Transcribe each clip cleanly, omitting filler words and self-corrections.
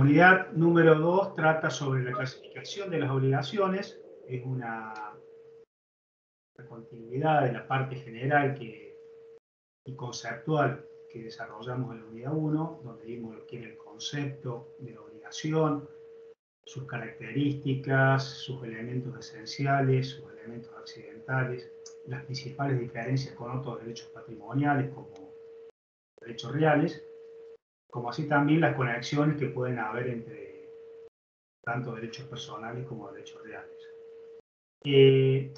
unidad número 2 trata sobre la clasificación de las obligaciones. Es una continuidad de la parte general y conceptual que desarrollamos en la unidad 1, donde vimos lo que era el concepto de la obligación, sus características, sus elementos esenciales, sus elementos accidentales, las principales diferencias con otros derechos patrimoniales como derechos reales, como así también las conexiones que pueden haber entre tanto derechos personales como derechos reales.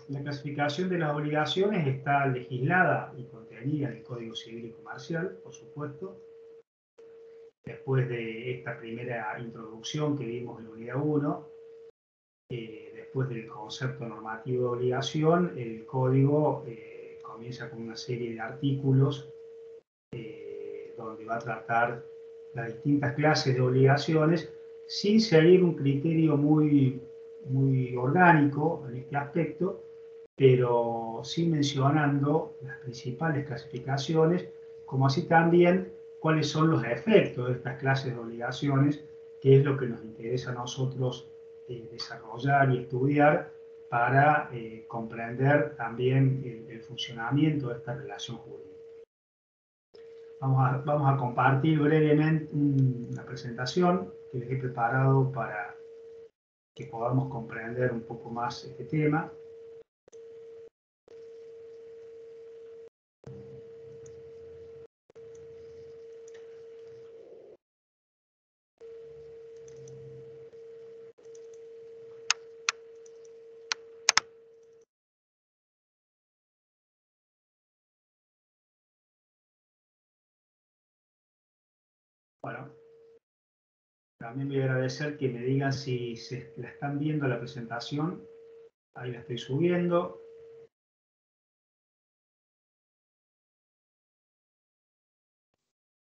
La clasificación de las obligaciones está legislada y contenida en el Código Civil y Comercial, por supuesto. Después de esta primera introducción que vimos en la unidad 1, después del concepto normativo de obligación, el Código comienza con una serie de artículos donde va a tratar las distintas clases de obligaciones sin seguir un criterio muy orgánico en este aspecto, pero sí mencionando las principales clasificaciones, como así también cuáles son los efectos de estas clases de obligaciones, que es lo que nos interesa a nosotros desarrollar y estudiar para comprender también el funcionamiento de esta relación jurídica. Vamos a compartir brevemente una presentación que les he preparado para que podamos comprender un poco más este tema. Bueno, también voy a agradecer que me digan si la están viendo la presentación. Ahí la estoy subiendo.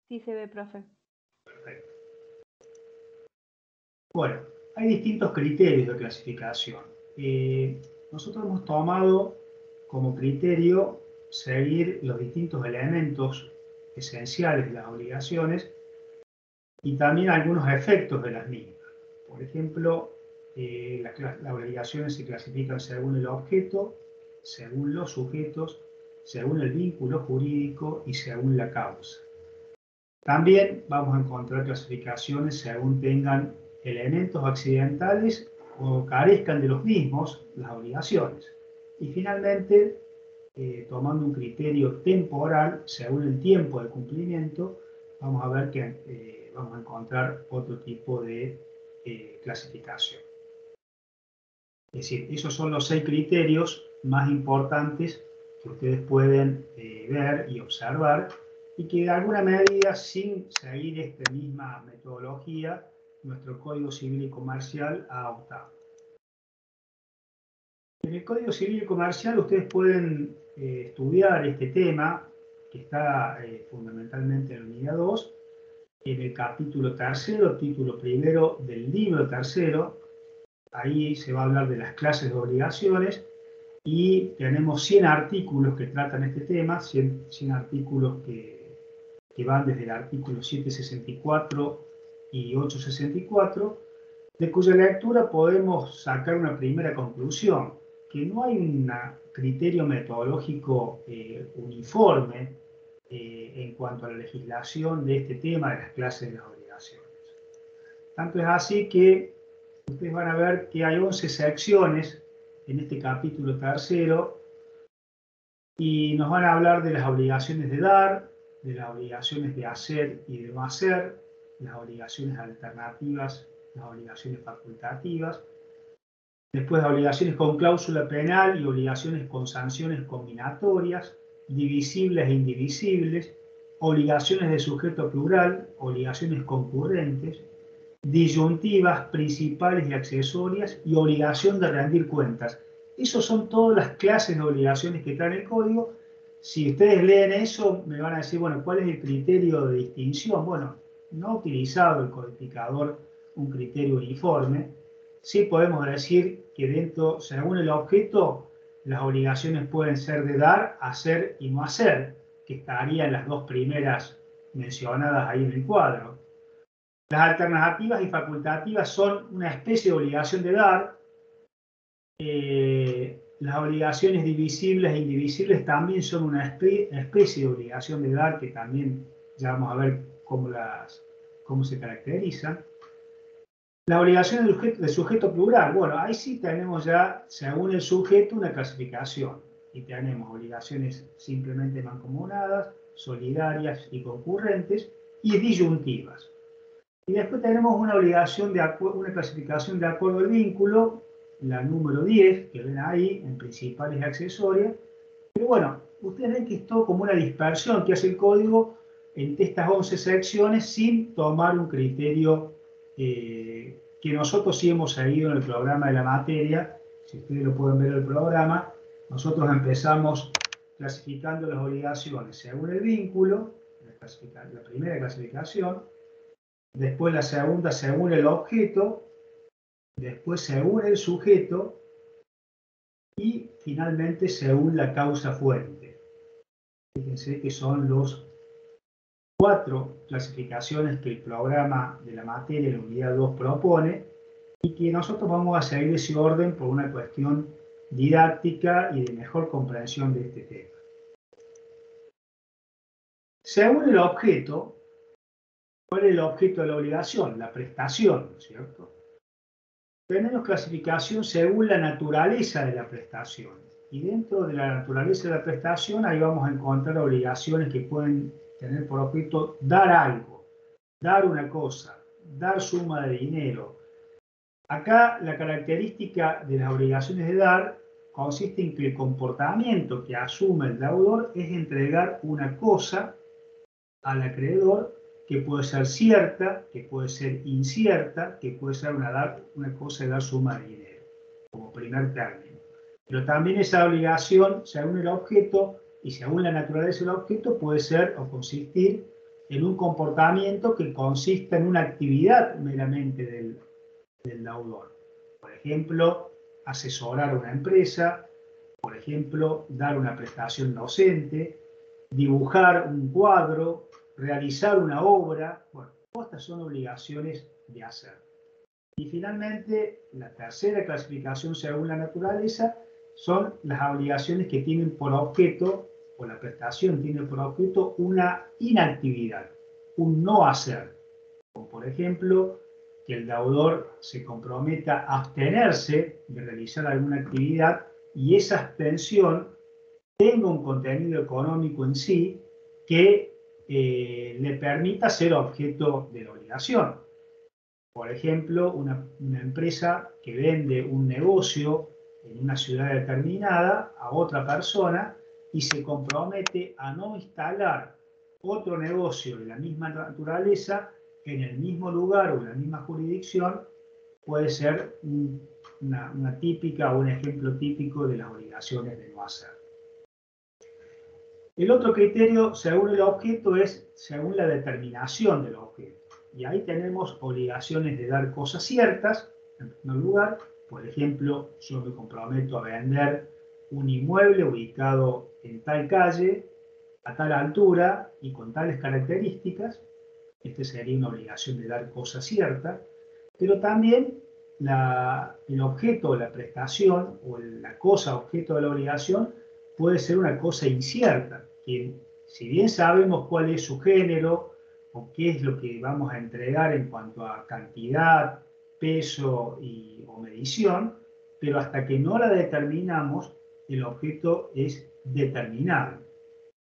Sí se ve, profe. Perfecto. Bueno, hay distintos criterios de clasificación. Nosotros hemos tomado como criterio seguir los distintos elementos esenciales de las obligaciones y también algunos efectos de las mismas. Por ejemplo, las obligaciones se clasifican según el objeto, según los sujetos, según el vínculo jurídico y según la causa. También vamos a encontrar clasificaciones según tengan elementos accidentales o carezcan de los mismos las obligaciones. Y finalmente, tomando un criterio temporal, según el tiempo de cumplimiento, vamos a ver que vamos a encontrar otro tipo de clasificación. Es decir, esos son los 6 criterios más importantes que ustedes pueden ver y observar y que de alguna medida, sin seguir esta misma metodología, nuestro Código Civil y Comercial ha adoptado. En el Código Civil y Comercial ustedes pueden estudiar este tema, que está fundamentalmente en la unidad 2, en el capítulo 3, título 1 del libro 3. Ahí se va a hablar de las clases de obligaciones y tenemos 100 artículos que tratan este tema, 100 artículos que van desde el artículo 764 y 864, de cuya lectura podemos sacar una primera conclusión, que no hay un criterio metodológico uniforme en cuanto a la legislación de este tema de las clases de las obligaciones. Tanto es así que ustedes van a ver que hay 11 secciones en este capítulo 3 y nos van a hablar de las obligaciones de dar, de las obligaciones de hacer y de no hacer, las obligaciones alternativas, las obligaciones facultativas, después obligaciones con cláusula penal y obligaciones con sanciones combinatorias, divisibles e indivisibles, obligaciones de sujeto plural, obligaciones concurrentes, disyuntivas, principales y accesorias y obligación de rendir cuentas. Esas son todas las clases de obligaciones que trae el código. Si ustedes leen eso, me van a decir, bueno, ¿cuál es el criterio de distinción? Bueno, no ha utilizado el codificador un criterio uniforme. Sí podemos decir que dentro, según el objeto, las obligaciones pueden ser de dar, hacer y no hacer, que estarían las dos primeras mencionadas ahí en el cuadro. Las alternativas y facultativas son una especie de obligación de dar. Las obligaciones divisibles e indivisibles también son una especie de obligación de dar, que también ya vamos a ver cómo se caracterizan. Las obligaciones de sujeto plural, bueno, ahí sí tenemos ya, según el sujeto, una clasificación. Y tenemos obligaciones simplemente mancomunadas, solidarias y concurrentes, y disyuntivas. Y después tenemos una obligación una clasificación de acuerdo al vínculo, la número 10, que ven ahí, en principales y accesorias. Pero bueno, ustedes ven que es todo como una dispersión que hace el código entre estas 11 secciones sin tomar un criterio que nosotros sí hemos seguido en el programa de la materia. Si ustedes lo pueden ver en el programa, nosotros empezamos clasificando las obligaciones según el vínculo, la primera clasificación, después la segunda según el objeto, después según el sujeto y finalmente según la causa fuente. Fíjense que son los 4 clasificaciones que el programa de la materia en la unidad 2 propone y que nosotros vamos a seguir ese orden por una cuestión didáctica y de mejor comprensión de este tema. Según el objeto, ¿cuál es el objeto de la obligación? La prestación, ¿no es cierto? Tenemos clasificación según la naturaleza de la prestación. Y dentro de la naturaleza de la prestación, ahí vamos a encontrar obligaciones que pueden tener por objeto dar algo, dar una cosa, dar suma de dinero. Acá la característica de las obligaciones de dar consiste en que el comportamiento que asume el deudor es entregar una cosa al acreedor que puede ser cierta, que puede ser incierta, que puede ser una cosa de dar suma de dinero, como primer término. Pero también esa obligación, según el objeto y según la naturaleza del objeto, puede ser o consistir en un comportamiento que consista en una actividad meramente del deudor. Por ejemplo, asesorar a una empresa, por ejemplo, dar una prestación docente, dibujar un cuadro, realizar una obra. Bueno, todas estas son obligaciones de hacer. Y finalmente, la tercera clasificación según la naturaleza son las obligaciones que tienen por objeto, o la prestación tiene por objeto, una inactividad, un no hacer. Como por ejemplo, que el deudor se comprometa a abstenerse de realizar alguna actividad y esa abstención tenga un contenido económico en sí que le permita ser objeto de la obligación. Por ejemplo, una empresa que vende un negocio en una ciudad determinada a otra persona y se compromete a no instalar otro negocio de la misma naturaleza en el mismo lugar o en la misma jurisdicción, puede ser una típica o un ejemplo típico de las obligaciones de no hacer. El otro criterio, según el objeto, es según la determinación del objeto. Y ahí tenemos obligaciones de dar cosas ciertas, en primer lugar. Por ejemplo, yo me comprometo a vender un inmueble ubicado en tal calle, a tal altura y con tales características. Esta sería una obligación de dar cosas ciertas. Pero también el objeto de la prestación o la cosa objeto de la obligación puede ser una cosa incierta, que si bien sabemos cuál es su género o qué es lo que vamos a entregar en cuanto a cantidad, peso o medición, pero hasta que no la determinamos, el objeto es determinado.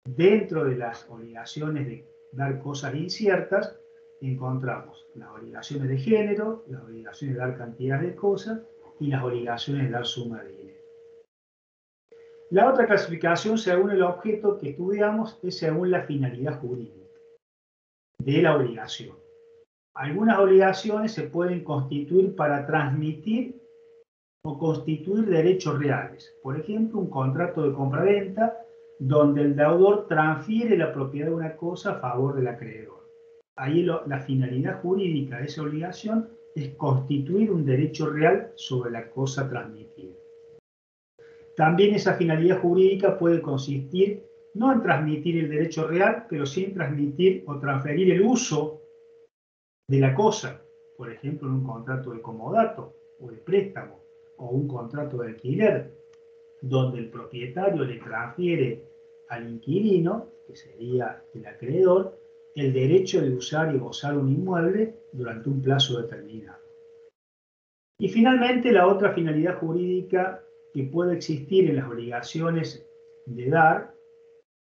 Dentro de las obligaciones de dar cosas inciertas, encontramos las obligaciones de género, las obligaciones de dar cantidad de cosas y las obligaciones de dar suma de dinero. La otra clasificación, según el objeto que estudiamos, es según la finalidad jurídica de la obligación. Algunas obligaciones se pueden constituir para transmitir o constituir derechos reales. Por ejemplo, un contrato de compraventa donde el deudor transfiere la propiedad de una cosa a favor del acreedor. Ahí la finalidad jurídica de esa obligación es constituir un derecho real sobre la cosa transmitida. También esa finalidad jurídica puede consistir no en transmitir el derecho real, pero sí en transmitir o transferir el uso de la cosa, por ejemplo, en un contrato de comodato o de préstamo o un contrato de alquiler, donde el propietario le transfiere al inquilino, que sería el acreedor, el derecho de usar y gozar un inmueble durante un plazo determinado. Y finalmente, la otra finalidad jurídica que puede existir en las obligaciones de dar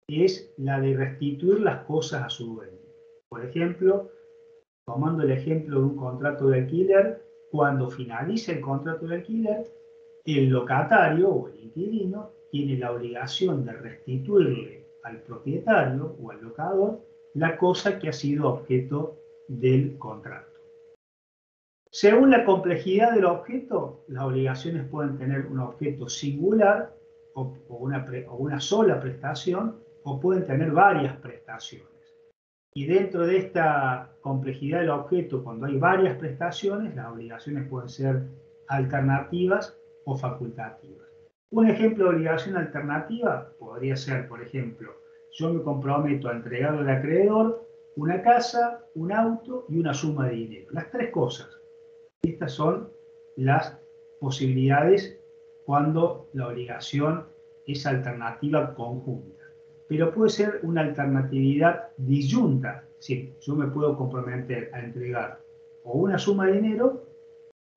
es la de restituir las cosas a su dueño. Por ejemplo, tomando el ejemplo de un contrato de alquiler, cuando finaliza el contrato de alquiler, el locatario o el inquilino tiene la obligación de restituirle al propietario o al locador la cosa que ha sido objeto del contrato. Según la complejidad del objeto, las obligaciones pueden tener un objeto singular o una sola prestación, o pueden tener varias prestaciones. Y dentro de esta complejidad del objeto, cuando hay varias prestaciones, las obligaciones pueden ser alternativas o facultativas. Un ejemplo de obligación alternativa podría ser, por ejemplo, yo me comprometo a entregarle al acreedor una casa, un auto y una suma de dinero. Las tres cosas. Estas son las posibilidades cuando la obligación es alternativa conjunta. Pero puede ser una alternatividad disyunta. Sí, yo me puedo comprometer a entregar o una suma de dinero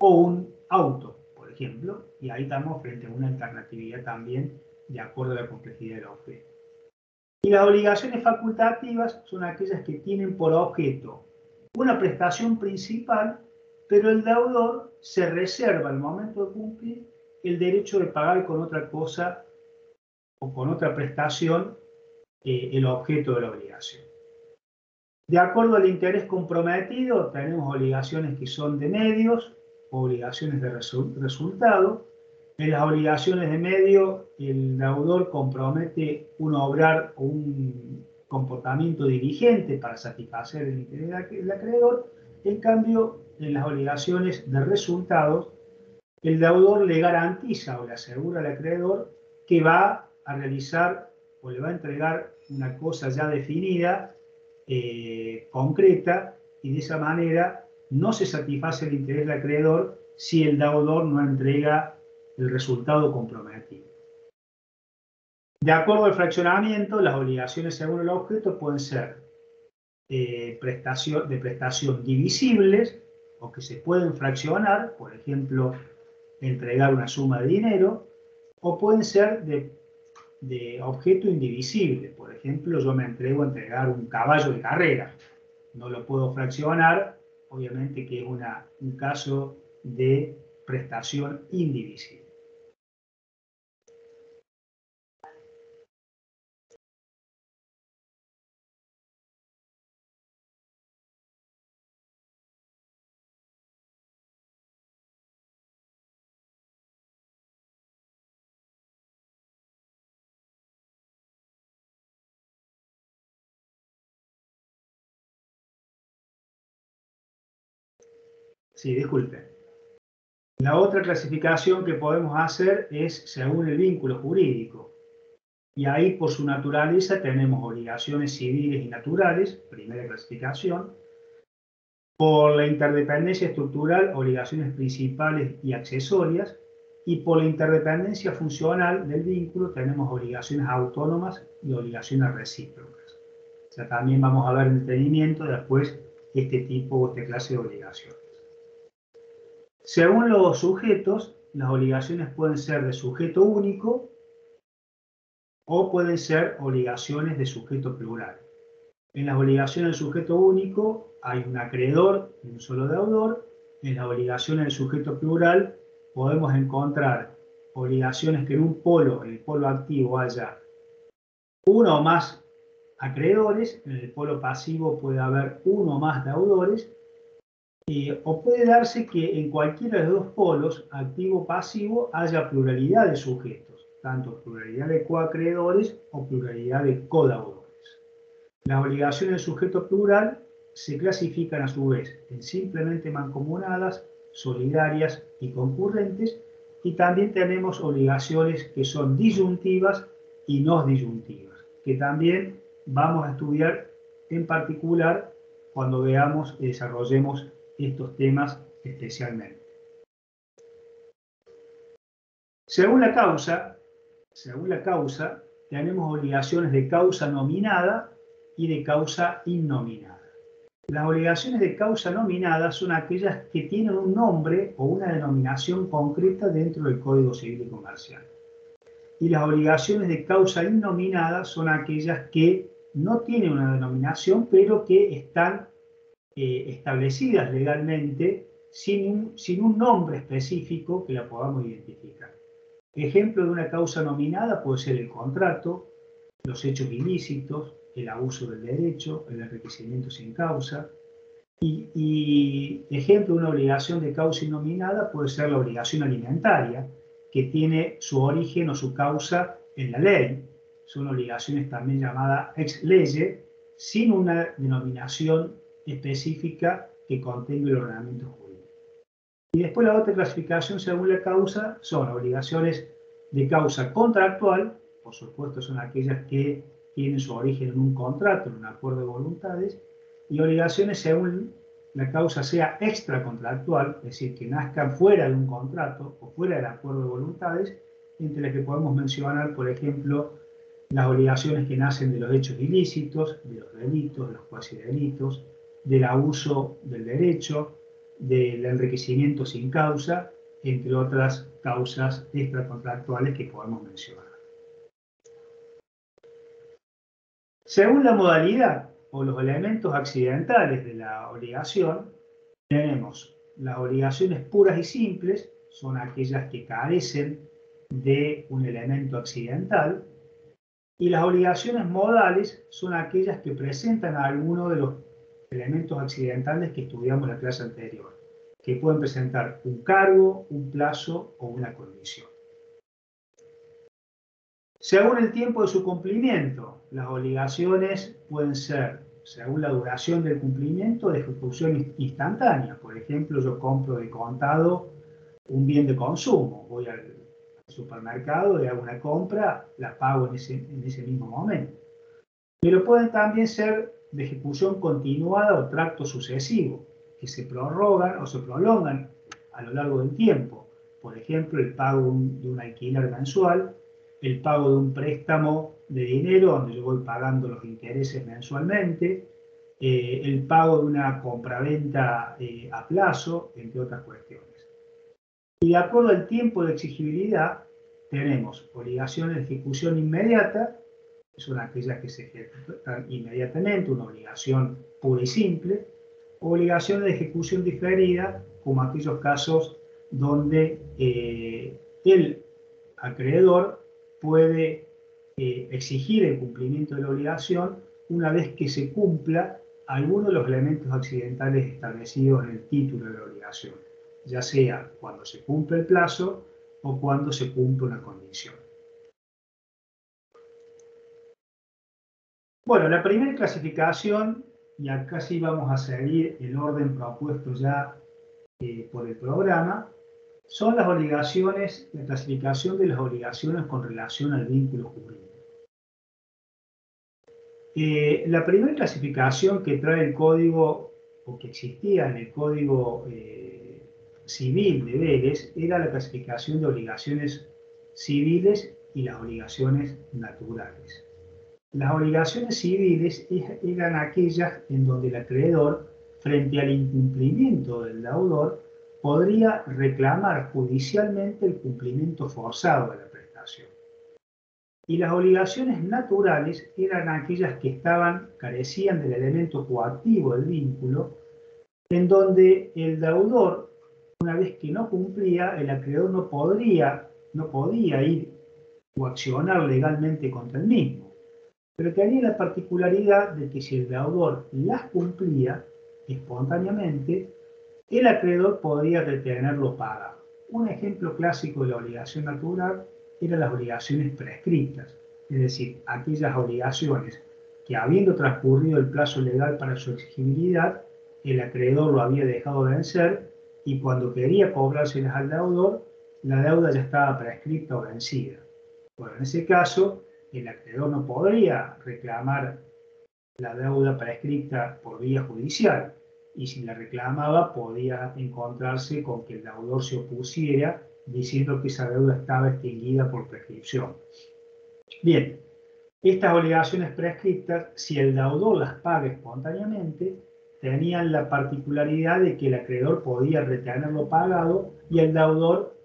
o un auto, por ejemplo, y ahí estamos frente a una alternatividad también de acuerdo a la complejidad del objeto. Y las obligaciones facultativas son aquellas que tienen por objeto una prestación principal, pero el deudor se reserva al momento de cumplir el derecho de pagar con otra cosa o con otra prestación el objeto de la obligación. De acuerdo al interés comprometido, tenemos obligaciones que son de medios, obligaciones de resultado. En las obligaciones de medio, el deudor compromete un obrar o un comportamiento dirigente para satisfacer el interés del acreedor. En cambio, en las obligaciones de resultados, el deudor le garantiza o le asegura al acreedor que va a realizar o le va a entregar una cosa ya definida, concreta, y de esa manera no se satisface el interés del acreedor si el deudor no entrega el resultado comprometido. De acuerdo al fraccionamiento, las obligaciones según el objeto pueden ser de prestación divisibles o que se pueden fraccionar, por ejemplo, entregar una suma de dinero, o pueden ser de objeto indivisible. Por ejemplo, yo me entrego a entregar un caballo de carrera. No lo puedo fraccionar, obviamente que es un caso de prestación indivisible. Sí, disculpe. La otra clasificación que podemos hacer es según el vínculo jurídico. Y ahí, por su naturaleza, tenemos obligaciones civiles y naturales, primera clasificación. Por la interdependencia estructural, obligaciones principales y accesorias. Y por la interdependencia funcional del vínculo, tenemos obligaciones autónomas y obligaciones recíprocas. O sea, también vamos a ver en detenimiento después este tipo o esta clase de obligaciones. Según los sujetos, las obligaciones pueden ser de sujeto único o pueden ser obligaciones de sujeto plural. En las obligaciones del sujeto único hay un acreedor y un solo deudor. En las obligaciones del sujeto plural podemos encontrar obligaciones que en un polo, en el polo activo, haya uno o más acreedores, en el polo pasivo puede haber uno o más deudores, o puede darse que en cualquiera de los dos polos, activo o pasivo, haya pluralidad de sujetos, tanto pluralidad de coacreedores o pluralidad de codeudores. Las obligaciones del sujeto plural se clasifican a su vez en simplemente mancomunadas, solidarias y concurrentes, y también tenemos obligaciones que son disyuntivas y no disyuntivas, que también vamos a estudiar en particular cuando veamos y desarrollemos estos temas especialmente. Según la causa, tenemos obligaciones de causa nominada y de causa innominada. Las obligaciones de causa nominada son aquellas que tienen un nombre o una denominación concreta dentro del Código Civil y Comercial. Y las obligaciones de causa innominada son aquellas que no tienen una denominación, pero que están establecidas legalmente sin un nombre específico que la podamos identificar. Ejemplo de una causa nominada puede ser el contrato, los hechos ilícitos, el abuso del derecho, el enriquecimiento sin causa. Y ejemplo de una obligación de causa innominada puede ser la obligación alimentaria, que tiene su origen o su causa en la ley. Son obligaciones también llamadas ex lege, sin una denominación específica que contenga el ordenamiento jurídico. Y después la otra clasificación según la causa son obligaciones de causa contractual, por supuesto son aquellas que tienen su origen en un contrato, en un acuerdo de voluntades, y obligaciones según la causa sea extracontractual, es decir, que nazcan fuera de un contrato o fuera del acuerdo de voluntades, entre las que podemos mencionar, por ejemplo, las obligaciones que nacen de los hechos ilícitos, de los delitos, de los cuasidelitos, del abuso del derecho, del enriquecimiento sin causa, entre otras causas extracontractuales que podemos mencionar. Según la modalidad o los elementos accidentales de la obligación, tenemos las obligaciones puras y simples, son aquellas que carecen de un elemento accidental, y las obligaciones modales son aquellas que presentan alguno de los elementos accidentales que estudiamos en la clase anterior, que pueden presentar un cargo, un plazo o una condición. Según el tiempo de su cumplimiento, las obligaciones pueden ser, según la duración del cumplimiento, de ejecución instantánea. Por ejemplo, yo compro de contado un bien de consumo, voy al supermercado, le hago una compra, la pago en ese mismo momento. Pero pueden también ser de ejecución continuada o tracto sucesivo, que se prorrogan o se prolongan a lo largo del tiempo. Por ejemplo, el pago de un alquiler mensual, el pago de un préstamo de dinero donde yo voy pagando los intereses mensualmente, el pago de una compraventa a plazo, entre otras cuestiones. Y de acuerdo al tiempo de exigibilidad, tenemos obligaciones de ejecución inmediata, que son aquellas que se ejecutan inmediatamente, una obligación pura y simple, obligaciones de ejecución diferida, como aquellos casos donde el acreedor puede exigir el cumplimiento de la obligación una vez que se cumpla alguno de los elementos accidentales establecidos en el título de la obligación, ya sea cuando se cumple el plazo o cuando se cumple una condición. Bueno, la primera clasificación, y acá sí vamos a seguir el orden propuesto ya por el programa, son las obligaciones, la clasificación de las obligaciones con relación al vínculo jurídico. La primera clasificación que trae el código, o que existía en el código civil de Vélez, era la clasificación de obligaciones civiles y las obligaciones naturales. Las obligaciones civiles eran aquellas en donde el acreedor, frente al incumplimiento del deudor, podría reclamar judicialmente el cumplimiento forzado de la prestación. Y las obligaciones naturales eran aquellas que carecían del elemento coactivo del vínculo, en donde el deudor, una vez que no cumplía, el acreedor no podía ir o accionar legalmente contra el mismo, pero tenía la particularidad de que si el deudor las cumplía espontáneamente, el acreedor podía retenerlo pagado. Un ejemplo clásico de la obligación natural eran las obligaciones prescriptas, es decir, aquellas obligaciones que, habiendo transcurrido el plazo legal para su exigibilidad, el acreedor lo había dejado vencer y cuando quería cobrárselas al deudor, la deuda ya estaba prescripta o vencida. Bueno, en ese caso, el acreedor no podría reclamar la deuda prescripta por vía judicial, y si la reclamaba podía encontrarse con que el deudor se opusiera diciendo que esa deuda estaba extinguida por prescripción. Bien, estas obligaciones prescriptas, si el deudor las paga espontáneamente, tenían la particularidad de que el acreedor podía retenerlo pagado y el deudor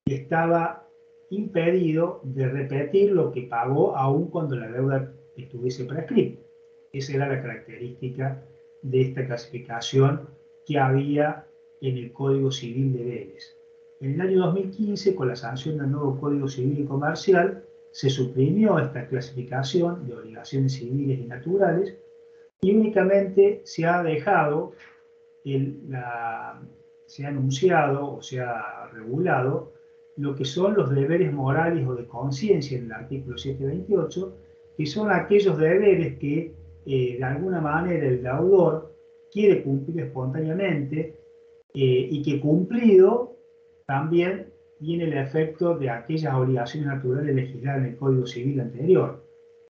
estaba impedido de repetir lo que pagó aun cuando la deuda estuviese prescrita. Esa era la característica de esta clasificación que había en el Código Civil de Vélez. En el año 2015, con la sanción del nuevo Código Civil y Comercial, se suprimió esta clasificación de obligaciones civiles y naturales y únicamente se ha dejado, se ha anunciado o se ha regulado lo que son los deberes morales o de conciencia en el artículo 728, que son aquellos deberes que de alguna manera el deudor quiere cumplir espontáneamente y que cumplido también tiene el efecto de aquellas obligaciones naturales legisladas en el Código Civil anterior.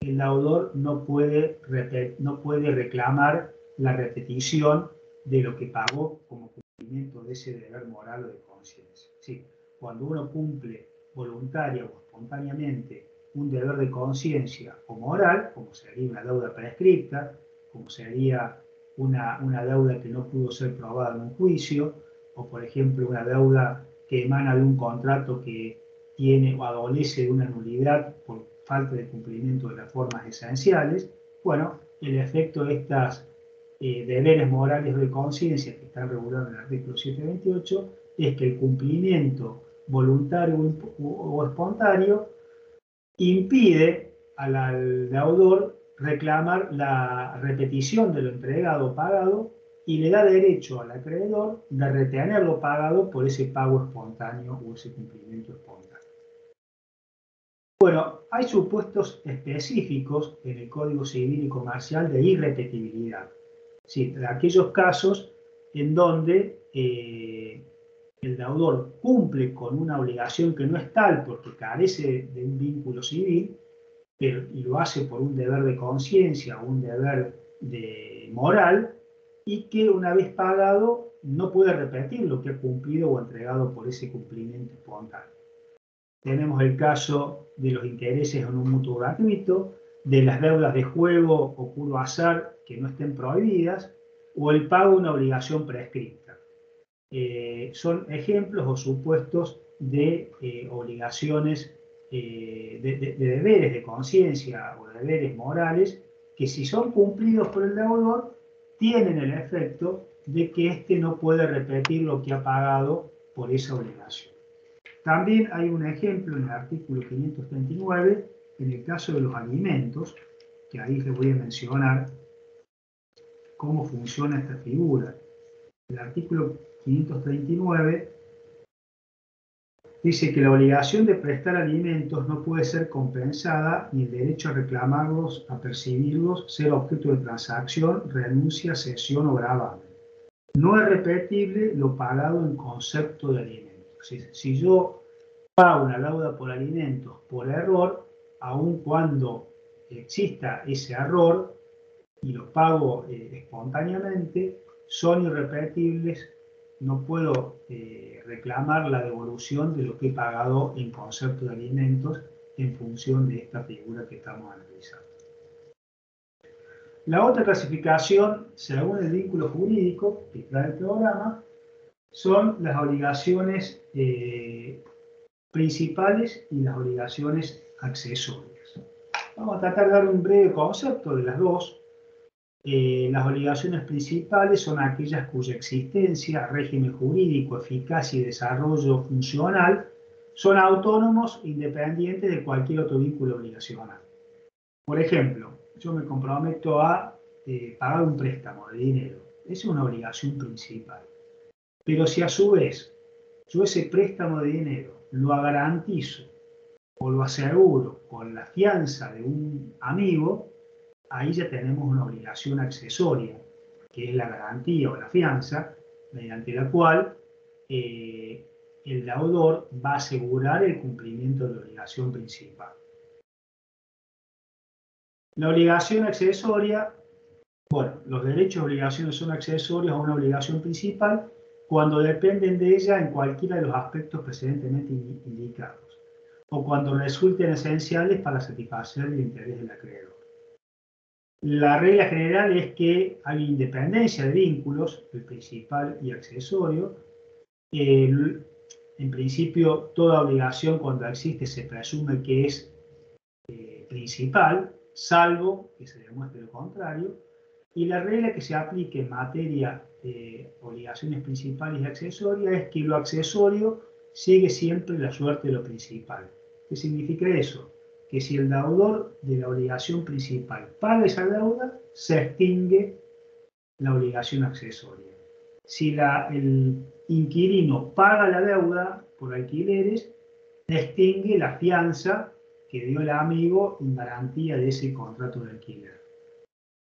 El deudor no puede reclamar la repetición de lo que pagó como cumplimiento de ese deber moral o de conciencia. Sí, cuando uno cumple voluntaria o espontáneamente un deber de conciencia o moral, como sería una deuda prescripta, como sería una deuda que no pudo ser probada en un juicio, o por ejemplo una deuda que emana de un contrato que tiene o adolece de una nulidad por falta de cumplimiento de las formas esenciales, bueno, el efecto de estas deberes morales de conciencia que están regulados en el artículo 728 es que el cumplimiento voluntario o espontáneo impide al deudor reclamar la repetición de lo entregado o pagado y le da derecho al acreedor de retener lo pagado por ese pago espontáneo o ese cumplimiento espontáneo. Bueno, hay supuestos específicos en el Código Civil y Comercial de irrepetibilidad. Sí, de aquellos casos en donde el deudor cumple con una obligación que no es tal porque carece de un vínculo civil, pero, y lo hace por un deber de conciencia o un deber de moral, y que una vez pagado no puede repetir lo que ha cumplido o entregado por ese cumplimiento espontáneo. Tenemos el caso de los intereses en un mutuo gratuito, de las deudas de juego o puro azar que no estén prohibidas, o el pago de una obligación prescripta. Son ejemplos o supuestos de obligaciones, de deberes de conciencia o de deberes morales que, si son cumplidos por el deudor, tienen el efecto de que éste no puede repetir lo que ha pagado por esa obligación. También hay un ejemplo en el artículo 539, en el caso de los alimentos, que ahí les voy a mencionar cómo funciona esta figura. El artículo 539 dice que la obligación de prestar alimentos no puede ser compensada ni el derecho a reclamarlos, a percibirlos, ser objeto de transacción, renuncia, cesión o gravamen. No es repetible lo pagado en concepto de alimentos. Si yo pago una deuda por alimentos por error, aun cuando exista ese error y lo pago espontáneamente, son irrepetibles, no puedo reclamar la devolución de lo que he pagado en concepto de alimentos en función de esta figura que estamos analizando. La otra clasificación, según el vínculo jurídico que trae el programa, son las obligaciones principales y las obligaciones accesorias. Vamos a tratar de dar un breve concepto de las dos. Las obligaciones principales son aquellas cuya existencia, régimen jurídico, eficacia y desarrollo funcional son autónomos e independientes de cualquier otro vínculo obligacional. Por ejemplo, yo me comprometo a pagar un préstamo de dinero. Esa es una obligación principal. Pero si a su vez yo ese préstamo de dinero lo garantizo o lo aseguro con la fianza de un amigo, ahí ya tenemos una obligación accesoria, que es la garantía o la fianza, mediante la cual el deudor va a asegurar el cumplimiento de la obligación principal. La obligación accesoria Bueno, los derechos y obligaciones son accesorios a una obligación principal cuando dependen de ella en cualquiera de los aspectos precedentemente indicados, o cuando resulten esenciales para satisfacer el interés del acreedor. La regla general es que hay independencia de vínculos, el principal y accesorio. En principio, toda obligación cuando existe se presume que es principal, salvo que se demuestre lo contrario. Y la regla que se aplique en materia de obligaciones principales y accesorias es que lo accesorio sigue siempre la suerte de lo principal. ¿Qué significa eso? Que si el deudor de la obligación principal paga esa deuda, se extingue la obligación accesoria. Si el inquilino paga la deuda por alquileres, extingue la fianza que dio el amigo en garantía de ese contrato de alquiler.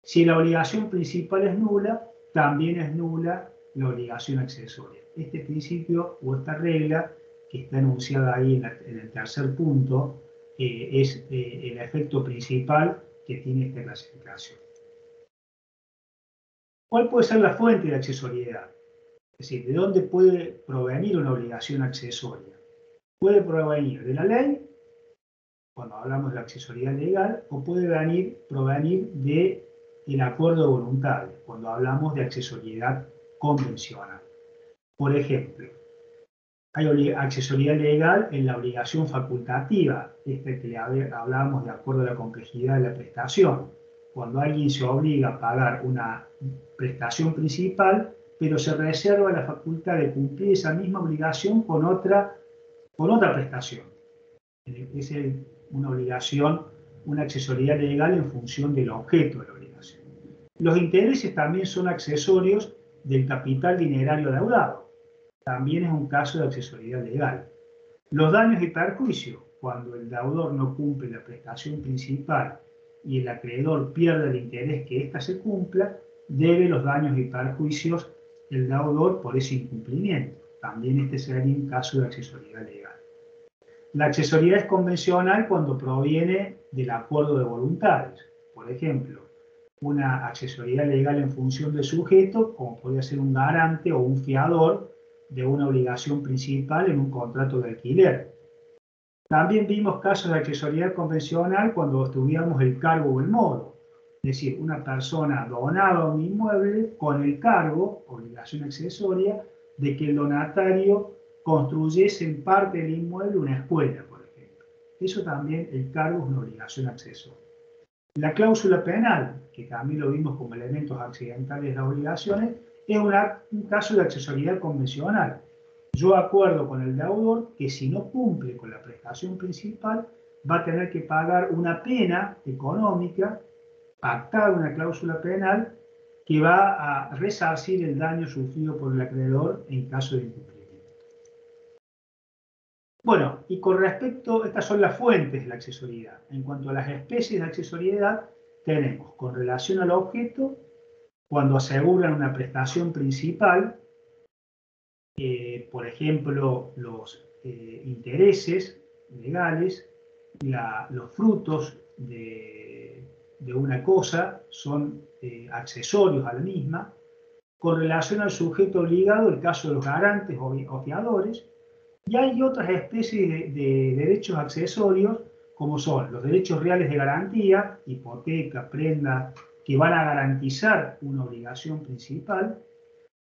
Si la obligación principal es nula, también es nula la obligación accesoria. Este principio o esta regla que está enunciada ahí en el tercer punto es el efecto principal que tiene esta clasificación. ¿Cuál puede ser la fuente de accesoriedad? Es decir, ¿de dónde puede provenir una obligación accesoria? Puede provenir de la ley, cuando hablamos de accesoriedad legal, o puede provenir del acuerdo de voluntades, cuando hablamos de accesoriedad convencional. Por ejemplo, hay accesoriedad legal en la obligación facultativa, que le hablábamos de acuerdo a la complejidad de la prestación. Cuando alguien se obliga a pagar una prestación principal, pero se reserva la facultad de cumplir esa misma obligación con otra prestación. Es una obligación, una accesoriedad legal en función del objeto de la obligación. Los intereses también son accesorios del capital dinerario deudado. También es un caso de accesoriedad legal. Los daños y perjuicios, cuando el deudor no cumple la prestación principal y el acreedor pierde el interés que ésta se cumpla, debe los daños y perjuicios el deudor por ese incumplimiento. También este sería un caso de accesoriedad legal. La accesoriedad es convencional cuando proviene del acuerdo de voluntades. Por ejemplo, una accesoriedad legal en función del sujeto, como podría ser un garante o un fiador de una obligación principal en un contrato de alquiler. También vimos casos de accesoriedad convencional cuando estudiamos el cargo o el modo. Es decir, una persona donaba un inmueble con el cargo, obligación accesoria, de que el donatario construyese en parte del inmueble una escuela, por ejemplo. Eso también, el cargo es una obligación accesoria. La cláusula penal, que también lo vimos como elementos accidentales de las obligaciones, es un caso de accesoriedad convencional. Yo acuerdo con el deudor que si no cumple con la prestación principal, va a tener que pagar una pena económica, pactar una cláusula penal, que va a resarcir el daño sufrido por el acreedor en caso de incumplimiento. Bueno, y con respecto, estas son las fuentes de la accesoriedad. En cuanto a las especies de accesoriedad, tenemos con relación al objeto, cuando aseguran una prestación principal, por ejemplo, los intereses legales, los frutos de una cosa son accesorios a la misma. Con relación al sujeto obligado, el caso de los garantes o fiadores. Y hay otras especies de derechos accesorios, como son los derechos reales de garantía, hipoteca, prenda, que van a garantizar una obligación principal.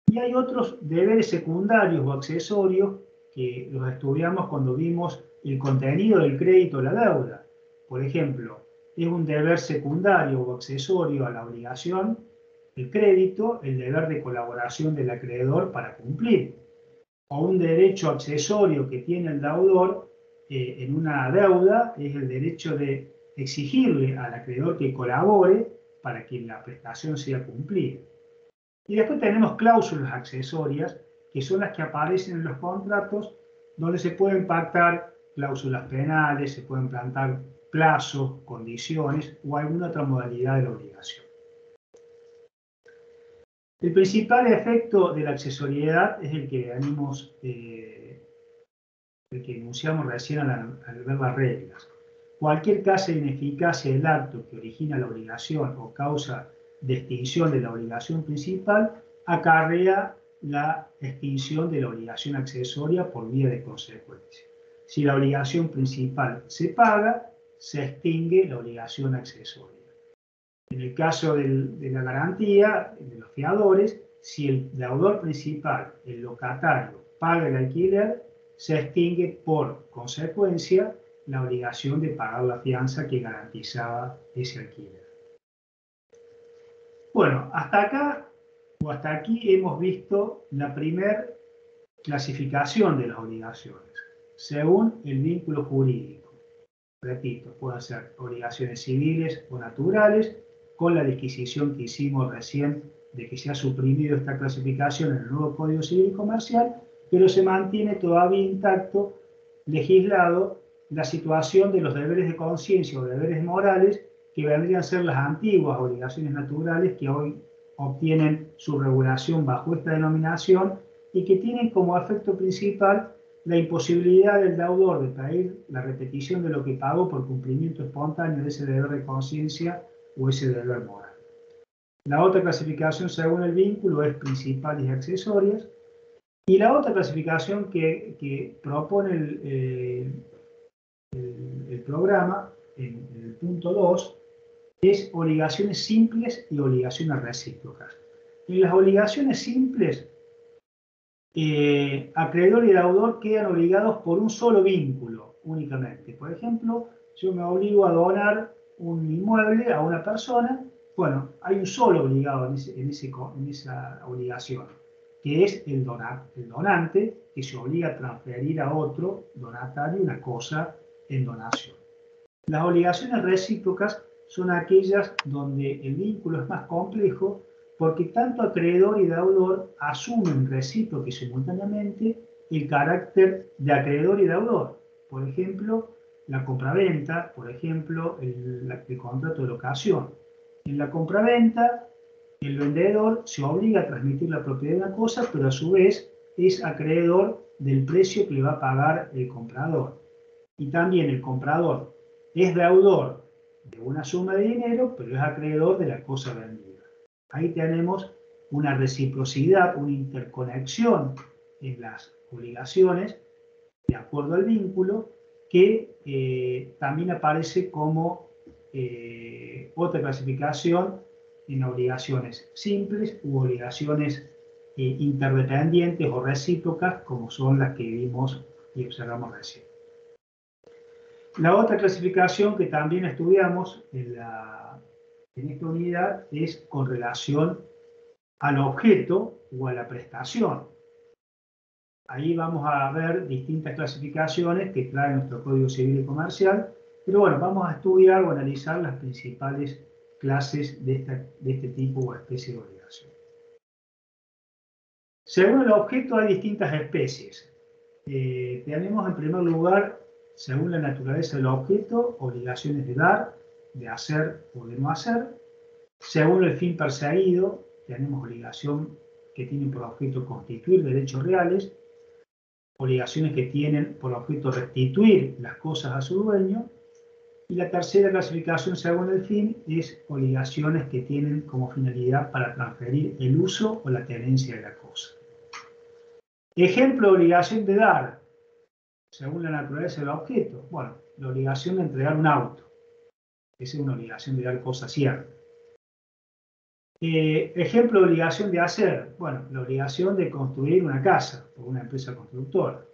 Y hay otros deberes secundarios o accesorios que los estudiamos cuando vimos el contenido del crédito o la deuda. Por ejemplo, es un deber secundario o accesorio a la obligación, el crédito, el deber de colaboración del acreedor para cumplir. O un derecho accesorio que tiene el deudor en una deuda es el derecho de exigirle al acreedor que colabore para que la prestación sea cumplida. Y después tenemos cláusulas accesorias, que son las que aparecen en los contratos, donde se pueden pactar cláusulas penales, se pueden plantar plazos, condiciones o alguna otra modalidad de la obligación. El principal efecto de la accesoriedad es el que enunciamos recién al ver las reglas. Cualquier caso de ineficacia del acto que origina la obligación o causa de extinción de la obligación principal acarrea la extinción de la obligación accesoria por vía de consecuencia. Si la obligación principal se paga, se extingue la obligación accesoria. En el caso de la garantía, de los fiadores, si el deudor principal, el locatario, paga el alquiler, se extingue por consecuencia la obligación de pagar la fianza que garantizaba ese alquiler. Bueno, hasta acá o hasta aquí hemos visto la primera clasificación de las obligaciones, según el vínculo jurídico. Repito, pueden ser obligaciones civiles o naturales, con la disquisición que hicimos recién de que se ha suprimido esta clasificación en el nuevo Código Civil y Comercial, pero se mantiene todavía intacto, legislado, la situación de los deberes de conciencia o deberes morales que vendrían a ser las antiguas obligaciones naturales que hoy obtienen su regulación bajo esta denominación y que tienen como efecto principal la imposibilidad del deudor de pedir la repetición de lo que pagó por cumplimiento espontáneo de ese deber de conciencia o ese deber moral. La otra clasificación según el vínculo es principales y accesorias, y la otra clasificación que propone el programa en el punto 2 es obligaciones simples y obligaciones recíprocas. En las obligaciones simples, acreedor y deudor quedan obligados por un solo vínculo únicamente. Por ejemplo, yo me obligo a donar un inmueble a una persona, bueno, hay un solo obligado en esa obligación, que es el donante, que se obliga a transferir a otro donatario una cosa en donación. Las obligaciones recíprocas son aquellas donde el vínculo es más complejo porque tanto acreedor y deudor asumen recíproca y simultáneamente el carácter de acreedor y deudor. Por ejemplo, la compraventa, por ejemplo, el contrato de locación. En la compraventa, el vendedor se obliga a transmitir la propiedad de una cosa, pero a su vez es acreedor del precio que le va a pagar el comprador. Y también el comprador es deudor de una suma de dinero, pero es acreedor de la cosa vendida. Ahí tenemos una reciprocidad, una interconexión en las obligaciones, de acuerdo al vínculo, que también aparece como otra clasificación en obligaciones simples u obligaciones interdependientes o recíprocas, como son las que vimos y observamos recién. La otra clasificación que también estudiamos en esta unidad es con relación al objeto o a la prestación. Ahí vamos a ver distintas clasificaciones que trae nuestro Código Civil y Comercial, pero bueno, vamos a estudiar o analizar las principales clases de este tipo o especie de obligación. Según el objeto hay distintas especies. Tenemos en primer lugar, según la naturaleza del objeto, obligaciones de dar, de hacer o de no hacer. Según el fin perseguido, tenemos obligación que tienen por objeto constituir derechos reales, obligaciones que tienen por objeto restituir las cosas a su dueño, y la tercera clasificación según el fin es obligaciones que tienen como finalidad para transferir el uso o la tenencia de la cosa. Ejemplo de obligación de dar, según la naturaleza del objeto. Bueno, la obligación de entregar un auto. Esa es una obligación de dar cosa cierta. Ejemplo de obligación de hacer. Bueno, la obligación de construir una casa por una empresa constructora.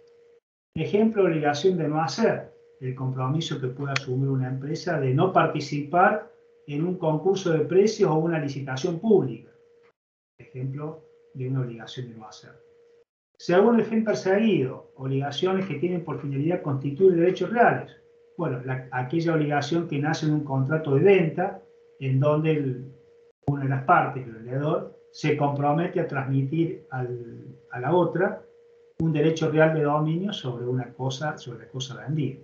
Ejemplo de obligación de no hacer. El compromiso que puede asumir una empresa de no participar en un concurso de precios o una licitación pública. Ejemplo de una obligación de no hacer. Según el fin perseguido, obligaciones que tienen por finalidad constituir derechos reales. Bueno, aquella obligación que nace en un contrato de venta, en donde una de las partes, el vendedor, se compromete a transmitir a la otra un derecho real de dominio sobre la cosa vendida.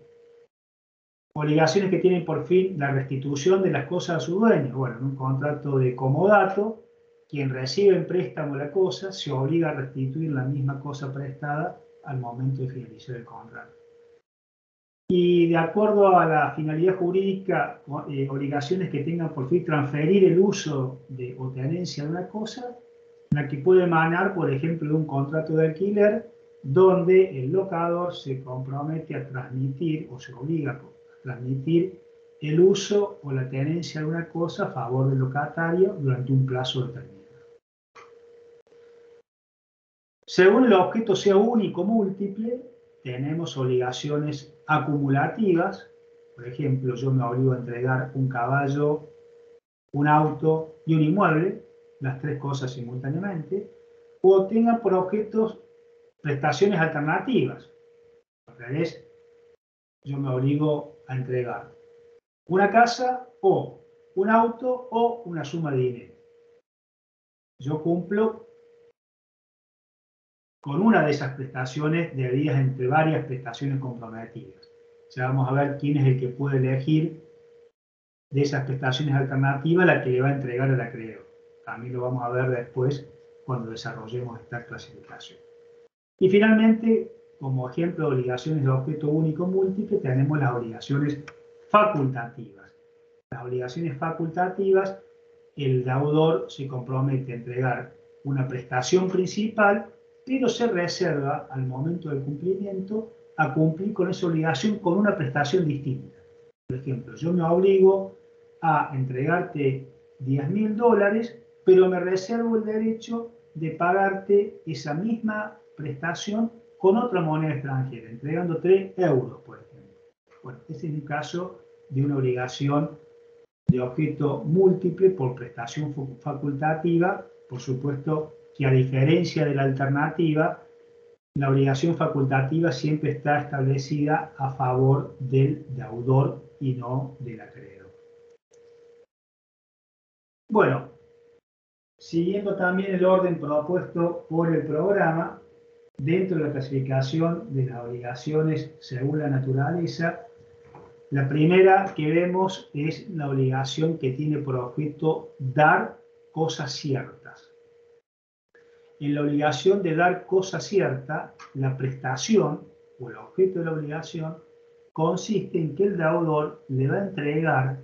Obligaciones que tienen por fin la restitución de las cosas a su dueño. Bueno, en un contrato de comodato, quien recibe en préstamo la cosa se obliga a restituir la misma cosa prestada al momento de finalizar el contrato. Y de acuerdo a la finalidad jurídica, obligaciones que tengan por fin transferir el uso o tenencia de una cosa, la que puede emanar, por ejemplo, de un contrato de alquiler, donde el locador se compromete a transmitir o se obliga a transmitir el uso o la tenencia de una cosa a favor del locatario durante un plazo determinado. Según el objeto sea único o múltiple, tenemos obligaciones acumulativas. Por ejemplo, yo me obligo a entregar un caballo, un auto y un inmueble, las tres cosas simultáneamente, o tengan por objetos prestaciones alternativas. Al revés, yo me obligo a entregar una casa o un auto o una suma de dinero. Yo cumplo con una de esas prestaciones divididas entre varias prestaciones comprometidas. Ya vamos a ver quién es el que puede elegir de esas prestaciones alternativas la que le va a entregar al acreedor. También lo vamos a ver después cuando desarrollemos esta clasificación. Y finalmente, como ejemplo de obligaciones de objeto único múltiple, tenemos las obligaciones facultativas. Las obligaciones facultativas, el deudor se compromete a entregar una prestación principal, pero se reserva al momento del cumplimiento a cumplir con esa obligación con una prestación distinta. Por ejemplo, yo me obligo a entregarte $10.000, pero me reservo el derecho de pagarte esa misma prestación con otra moneda extranjera, entregando 3 euros, por ejemplo. Bueno, este es un caso de una obligación de objeto múltiple por prestación facultativa. Por supuesto que a diferencia de la alternativa, la obligación facultativa siempre está establecida a favor del deudor y no del acreedor. Bueno, siguiendo también el orden propuesto por el programa, dentro de la clasificación de las obligaciones según la naturaleza, la primera que vemos es la obligación que tiene por objeto dar cosas ciertas. En la obligación de dar cosa cierta, la prestación o el objeto de la obligación consiste en que el deudor le va a entregar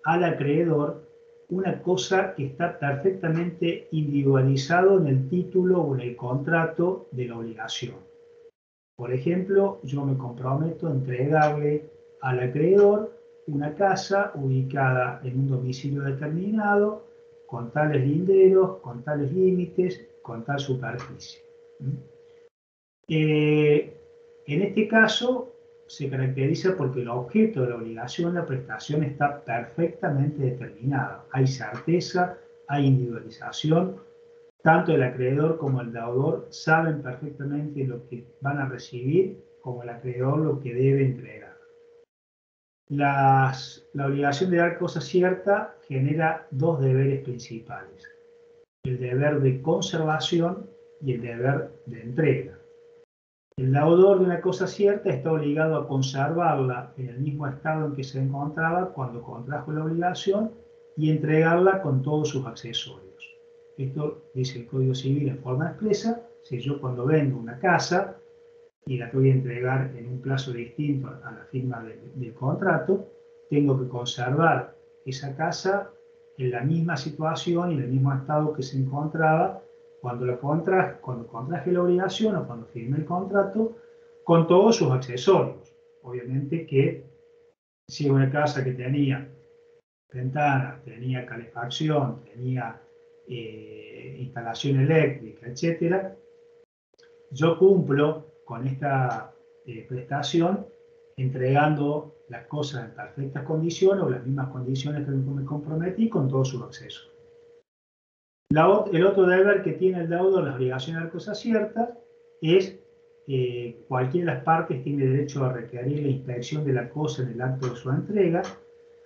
al acreedor una cosa que está perfectamente individualizado en el título o en el contrato de la obligación. Por ejemplo, yo me comprometo a entregarle al acreedor una casa ubicada en un domicilio determinado, con tales linderos, con tales límites, con tal superficie. En este caso se caracteriza porque el objeto de la obligación, la prestación, está perfectamente determinada. Hay certeza, hay individualización. Tanto el acreedor como el deudor saben perfectamente lo que van a recibir, como el acreedor lo que debe entregar. La obligación de dar cosa cierta genera dos deberes principales: el deber de conservación y el deber de entrega. El deudor de una cosa cierta está obligado a conservarla en el mismo estado en que se encontraba cuando contrajo la obligación y entregarla con todos sus accesorios. Esto dice el Código Civil en forma expresa: si yo cuando vendo una casa y la voy a entregar en un plazo distinto a la firma del contrato, tengo que conservar esa casa en la misma situación y en el mismo estado que se encontraba cuando contraje la obligación o cuando firmé el contrato, con todos sus accesorios. Obviamente que si es una casa que tenía ventanas, tenía calefacción, tenía instalación eléctrica, etc., yo cumplo con esta prestación entregando las cosas en perfectas condiciones o las mismas condiciones que me comprometí con todos sus accesos. El otro deber que tiene el deudor, la obligación de dar cosas ciertas, es cualquiera de las partes tiene derecho a requerir la inspección de la cosa en el acto de su entrega.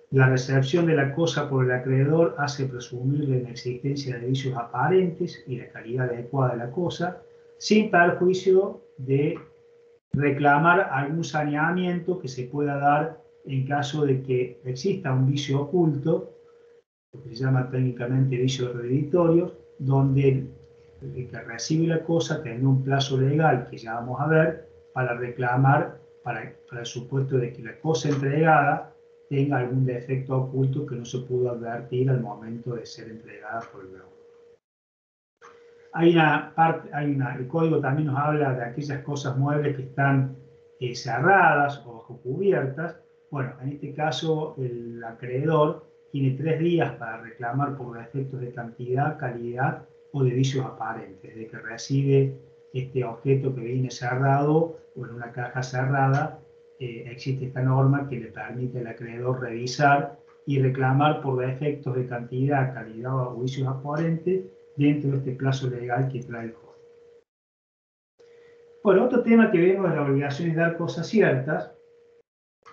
La recepción de la cosa por el acreedor hace presumir la inexistencia de vicios aparentes y la calidad adecuada de la cosa, sin perjuicio de reclamar algún saneamiento que se pueda dar en caso de que exista un vicio oculto, lo que se llama técnicamente vicios hereditarios, donde el que recibe la cosa tendrá un plazo legal, que ya vamos a ver, para reclamar para el supuesto de que la cosa entregada tenga algún defecto oculto que no se pudo advertir al momento de ser entregada por el deudor. El código también nos habla de aquellas cosas muebles que están cerradas o bajo cubiertas. Bueno, en este caso el acreedor tiene 3 días para reclamar por defectos de cantidad, calidad o de vicios aparentes, de que recibe este objeto que viene cerrado o en una caja cerrada. Existe esta norma que le permite al acreedor revisar y reclamar por defectos de cantidad, calidad o vicios aparentes dentro de este plazo legal que trae el código. Bueno, otro tema que vemos de la obligación de dar cosas ciertas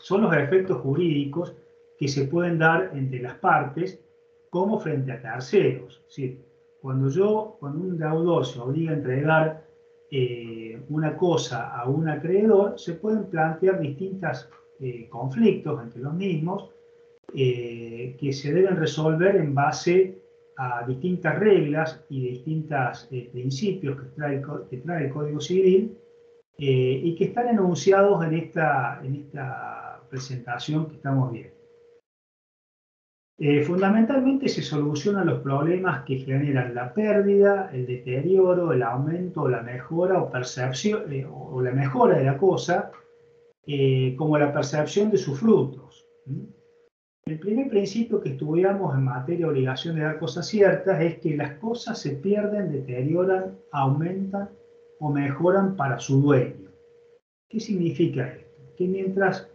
son los efectos jurídicos que se pueden dar entre las partes como frente a terceros. ¿Sí? Cuando un deudor se obliga a entregar una cosa a un acreedor, se pueden plantear distintos conflictos entre los mismos que se deben resolver en base a distintas reglas y distintos principios que trae el Código Civil y que están enunciados en esta presentación que estamos viendo. Fundamentalmente se solucionan los problemas que generan la pérdida, el deterioro, el aumento, la mejora o percepción o la mejora de la cosa, como la percepción de sus frutos. El primer principio que estudiamos en materia de obligación de dar cosas ciertas es que las cosas se pierden, deterioran, aumentan o mejoran para su dueño. ¿Qué significa esto? Que mientras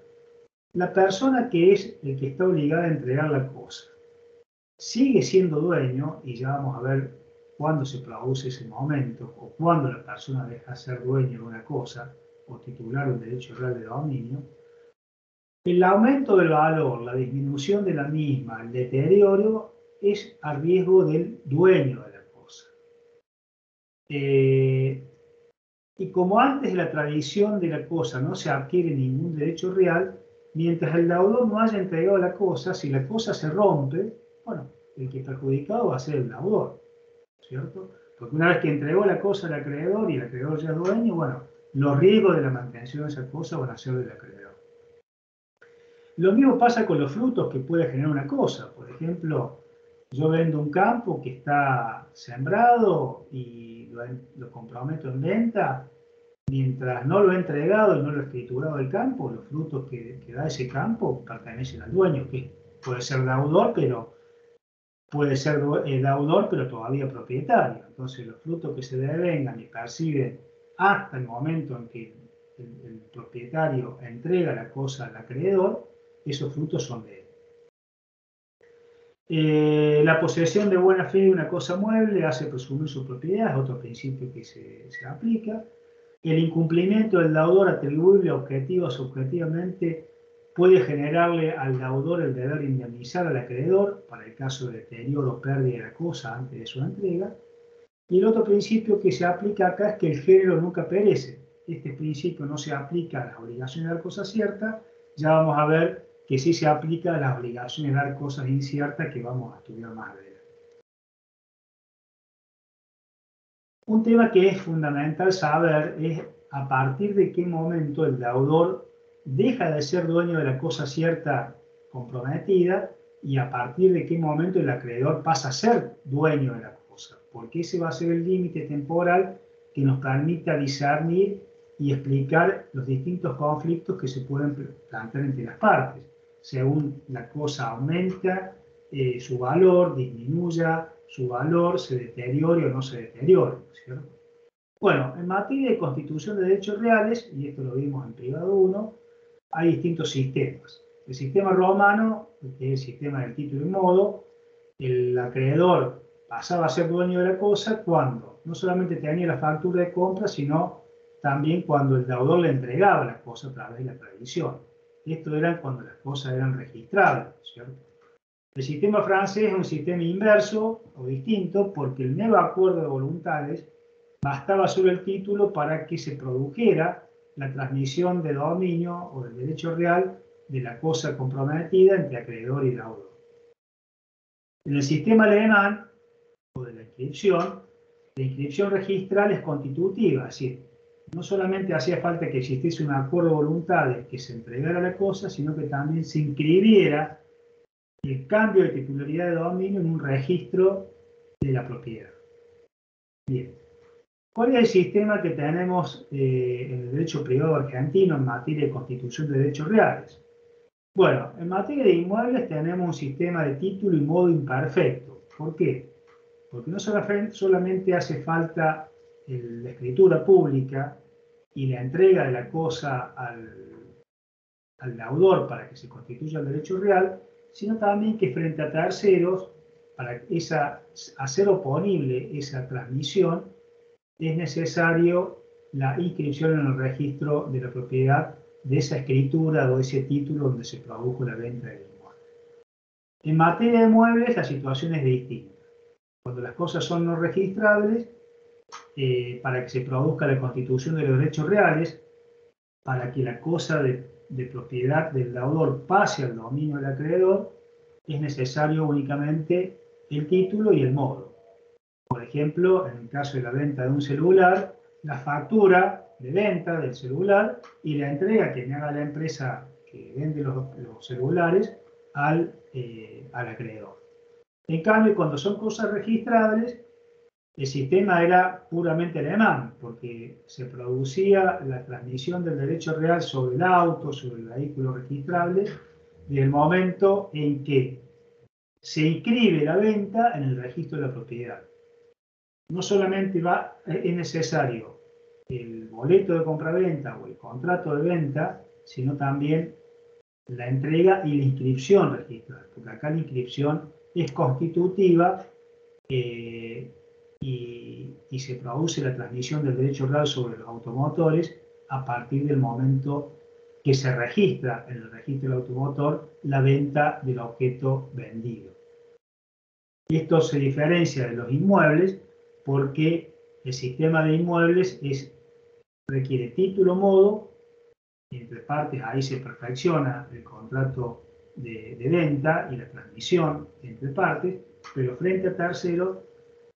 la persona que es el que está obligada a entregar la cosa sigue siendo dueño, y ya vamos a ver cuándo se produce ese momento, o cuándo la persona deja de ser dueño de una cosa, o titular un derecho real de dominio, el aumento del valor, la disminución de la misma, el deterioro, es a riesgo del dueño de la cosa. Y como antes de la tradición de la cosa no se adquiere ningún derecho real, mientras el deudor no haya entregado la cosa, si la cosa se rompe, bueno, el que está perjudicado va a ser el deudor, ¿cierto? Porque una vez que entregó la cosa al acreedor y el acreedor ya es dueño, bueno, los riesgos de la mantención de esa cosa van a ser del acreedor. Lo mismo pasa con los frutos que puede generar una cosa. Por ejemplo, yo vendo un campo que está sembrado y lo comprometo en venta. Mientras no lo he entregado y no lo he escriturado el campo, los frutos que da ese campo pertenecen al dueño, que puede ser deudor, pero todavía propietario. Entonces, los frutos que se devengan y perciben hasta el momento en que el propietario entrega la cosa al acreedor, esos frutos son de él. La posesión de buena fe de una cosa mueble hace presumir su propiedad, es otro principio que se aplica. El incumplimiento del deudor atribuible objetiva o subjetivamente puede generarle al deudor el deber de indemnizar al acreedor para el caso de deterioro o pérdida de la cosa antes de su entrega. Y el otro principio que se aplica acá es que el género nunca perece. Este principio no se aplica a las obligaciones de dar cosas ciertas. Ya vamos a ver que sí se aplica a las obligaciones de dar cosas inciertas que vamos a estudiar más adelante. Un tema que es fundamental saber es a partir de qué momento el deudor deja de ser dueño de la cosa cierta comprometida y a partir de qué momento el acreedor pasa a ser dueño de la cosa, porque ese va a ser el límite temporal que nos permita discernir y explicar los distintos conflictos que se pueden plantear entre las partes, según la cosa aumenta su valor, disminuya su valor, se deteriore o no se deteriore, ¿cierto? Bueno, en materia de constitución de derechos reales, y esto lo vimos en privado 1, hay distintos sistemas. El sistema romano, que es el sistema del título y modo, el acreedor pasaba a ser dueño de la cosa cuando no solamente tenía la factura de compra, sino también cuando el deudor le entregaba la cosa a través de la tradición. Esto era cuando las cosas eran registrables, ¿cierto? El sistema francés es un sistema inverso o distinto porque el nuevo acuerdo de voluntades bastaba solo el título para que se produjera la transmisión de dominio o del derecho real de la cosa comprometida entre acreedor y deudor. En el sistema alemán, o de la inscripción registral es constitutiva, es decir, no solamente hacía falta que existiese un acuerdo de voluntades que se entregara la cosa, sino que también se inscribiera el cambio de titularidad de dominio en un registro de la propiedad. Bien. ¿Cuál es el sistema que tenemos en el derecho privado argentino en materia de constitución de derechos reales? Bueno, en materia de inmuebles tenemos un sistema de título y modo imperfecto. ¿Por qué? Porque no solamente hace falta la escritura pública y la entrega de la cosa al deudor para que se constituya el derecho real, sino también que frente a terceros, para hacer oponible esa transmisión, es necesario la inscripción en el registro de la propiedad de esa escritura o ese título donde se produjo la venta del inmueble. En materia de muebles, la situación es distinta. Cuando las cosas son no registrables, para que se produzca la constitución de los derechos reales, para que la cosa de propiedad del deudor pase al dominio del acreedor, es necesario únicamente el título y el modo. Por ejemplo, en el caso de la venta de un celular, la factura de venta del celular y la entrega que me haga la empresa que vende los celulares al acreedor. En cambio, cuando son cosas registrables, el sistema era puramente alemán, porque se producía la transmisión del derecho real sobre el auto, sobre el vehículo registrable, desde el momento en que se inscribe la venta en el registro de la propiedad. No solamente es necesario el boleto de compraventa o el contrato de venta, sino también la entrega y la inscripción registral, porque acá la inscripción es constitutiva y se produce la transmisión del derecho real sobre los automotores a partir del momento que se registra en el registro del automotor la venta del objeto vendido. Esto se diferencia de los inmuebles porque el sistema de inmuebles requiere título modo, y entre partes ahí se perfecciona el contrato de venta y la transmisión entre partes, pero frente a terceros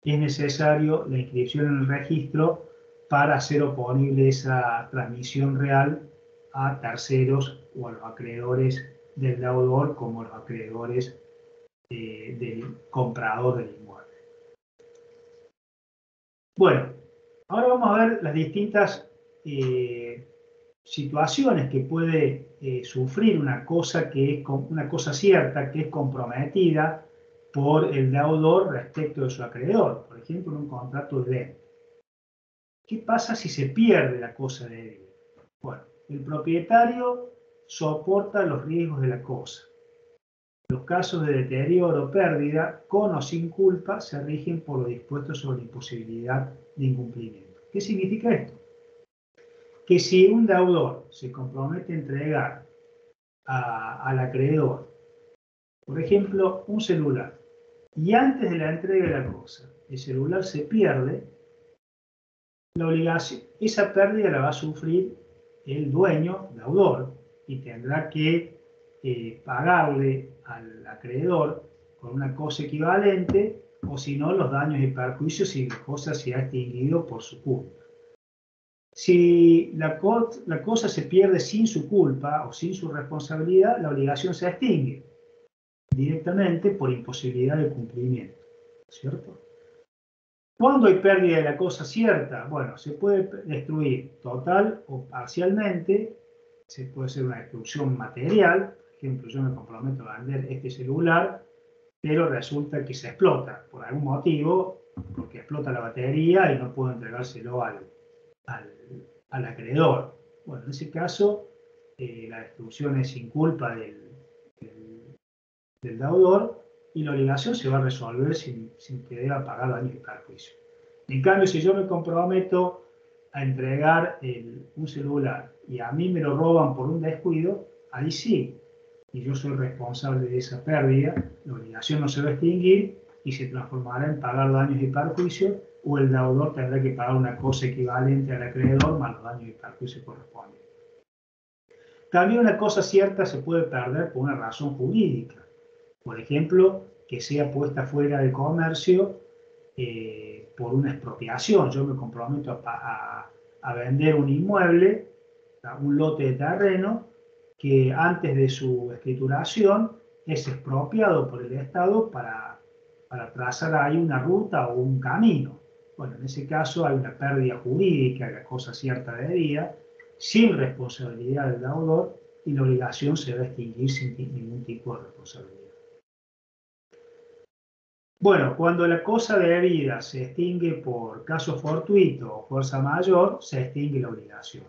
es necesario la inscripción en el registro para hacer oponible esa transmisión real a terceros o a los acreedores del deudor como los acreedores del comprador del inmueble. Bueno, ahora vamos a ver las distintas situaciones que puede sufrir una cosa cierta que es comprometida por el deudor respecto de su acreedor, por ejemplo, en un contrato de venta. ¿Qué pasa si se pierde la cosa de él? Bueno, el propietario soporta los riesgos de la cosa. Los casos de deterioro o pérdida, con o sin culpa, se rigen por lo dispuesto sobre la imposibilidad de incumplimiento. ¿Qué significa esto? Que si un deudor se compromete a entregar al acreedor, por ejemplo, un celular, y antes de la entrega de la cosa, el celular se pierde, la obligación, esa pérdida la va a sufrir el dueño, deudor, y tendrá que pagarle al acreedor con una cosa equivalente, o si no, los daños y perjuicios si la cosa se ha extinguido por su culpa. Si la cosa se pierde sin su culpa o sin su responsabilidad, la obligación se extingue directamente por imposibilidad de cumplimiento, ¿cierto? ¿Cuándo hay pérdida de la cosa cierta? Bueno, se puede destruir total o parcialmente, se puede hacer una destrucción material, por ejemplo, yo me comprometo a vender este celular, pero resulta que se explota por algún motivo, porque explota la batería y no puedo entregárselo al acreedor. Bueno, en ese caso, la destrucción es sin culpa del deudor y la obligación se va a resolver sin que deba pagar daños y perjuicios. En cambio, si yo me comprometo a entregar un celular y a mí me lo roban por un descuido, ahí sí, y yo soy responsable de esa pérdida, la obligación no se va a extinguir y se transformará en pagar daños y perjuicios, o el deudor tendrá que pagar una cosa equivalente al acreedor más los daños y perjuicios correspondientes. También una cosa cierta se puede perder por una razón jurídica. Por ejemplo, que sea puesta fuera de comercio por una expropiación. Yo me comprometo a a vender un inmueble, un lote de terreno, que antes de su escrituración es expropiado por el Estado para trazar ahí una ruta o un camino. Bueno, en ese caso hay una pérdida jurídica, la cosa cierta debida, sin responsabilidad del deudor, y la obligación se va a extinguir sin ningún tipo de responsabilidad. Bueno, cuando la cosa debida se extingue por caso fortuito o fuerza mayor, se extingue la obligación.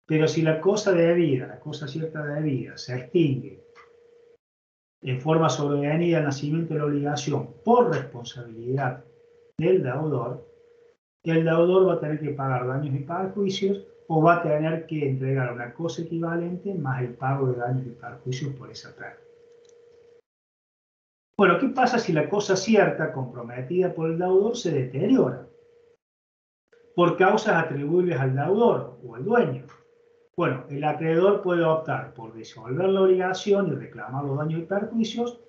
Pero si la cosa debida, la cosa cierta debida, se extingue en forma sobrevenida al nacimiento de la obligación por responsabilidad del deudor, el deudor va a tener que pagar daños y perjuicios o va a tener que entregar una cosa equivalente más el pago de daños y perjuicios por esa pérdida. Bueno, ¿qué pasa si la cosa cierta comprometida por el deudor se deteriora por causas atribuibles al deudor o al dueño? Bueno, el acreedor puede optar por disolver la obligación y reclamar los daños y perjuicios,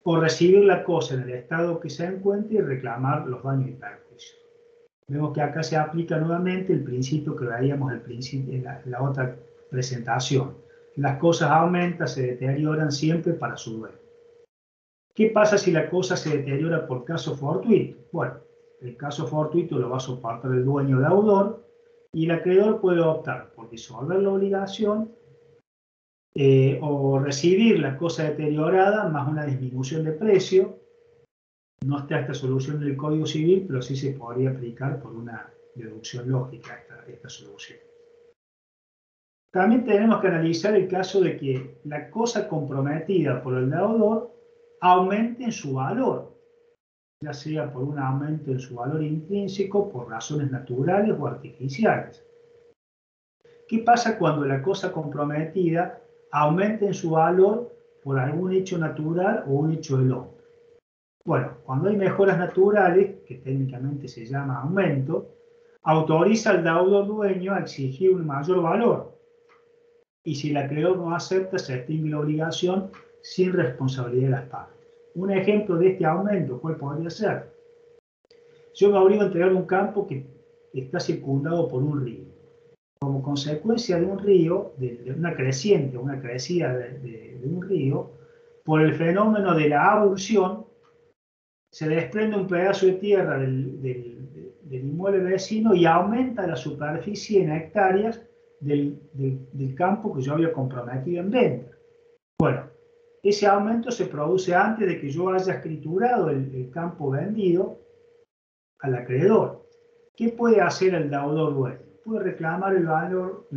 o recibir la cosa en el estado que se encuentre y reclamar los daños y perjuicios. Vemos que acá se aplica nuevamente el principio que veíamos en la otra presentación. Las cosas aumentan, se deterioran siempre para su dueño. ¿Qué pasa si la cosa se deteriora por caso fortuito? Bueno, el caso fortuito lo va a soportar el dueño deudor y el acreedor puede optar por disolver la obligación o recibir la cosa deteriorada más una disminución de precio. No está esta solución en el Código Civil, pero sí se podría aplicar por una deducción lógica esta solución. También tenemos que analizar el caso de que la cosa comprometida por el deudor aumente en su valor, ya sea por un aumento en su valor intrínseco, por razones naturales o artificiales. ¿Qué pasa cuando la cosa comprometida aumenta en su valor por algún hecho natural o un hecho del hombre? Bueno, cuando hay mejoras naturales, que técnicamente se llama aumento, autoriza al deudor dueño a exigir un mayor valor. Y si el acreedor no acepta, se extingue la obligación sin responsabilidad de las partes. Un ejemplo de este aumento, ¿cuál podría ser? Yo me obligo a entregar un campo que está circundado por un río. Como consecuencia de un río, de una creciente o una crecida de un río, por el fenómeno de la abulsión, se desprende un pedazo de tierra del inmueble vecino y aumenta la superficie en hectáreas del campo que yo había comprometido en venta. Bueno, ese aumento se produce antes de que yo haya escriturado el campo vendido al acreedor. ¿Qué puede hacer el deudor dueño? Puede reclamar el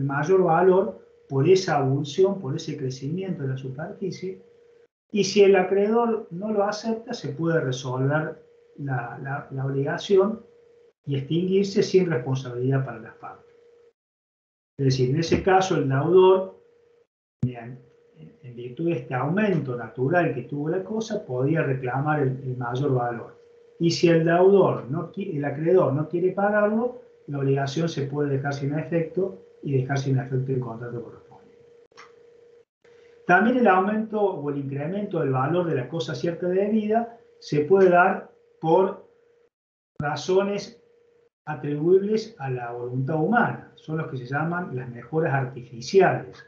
mayor valor por esa abulsión, por ese crecimiento de la superficie, y si el acreedor no lo acepta, se puede resolver la obligación y extinguirse sin responsabilidad para las partes. Es decir, en ese caso el deudor, en virtud de este aumento natural que tuvo la cosa, podía reclamar el mayor valor. Y si el acreedor no quiere pagarlo, la obligación se puede dejar sin efecto y dejar sin efecto el contrato correspondiente. También el aumento o el incremento del valor de la cosa cierta debida se puede dar por razones atribuibles a la voluntad humana. Son los que se llaman las mejoras artificiales.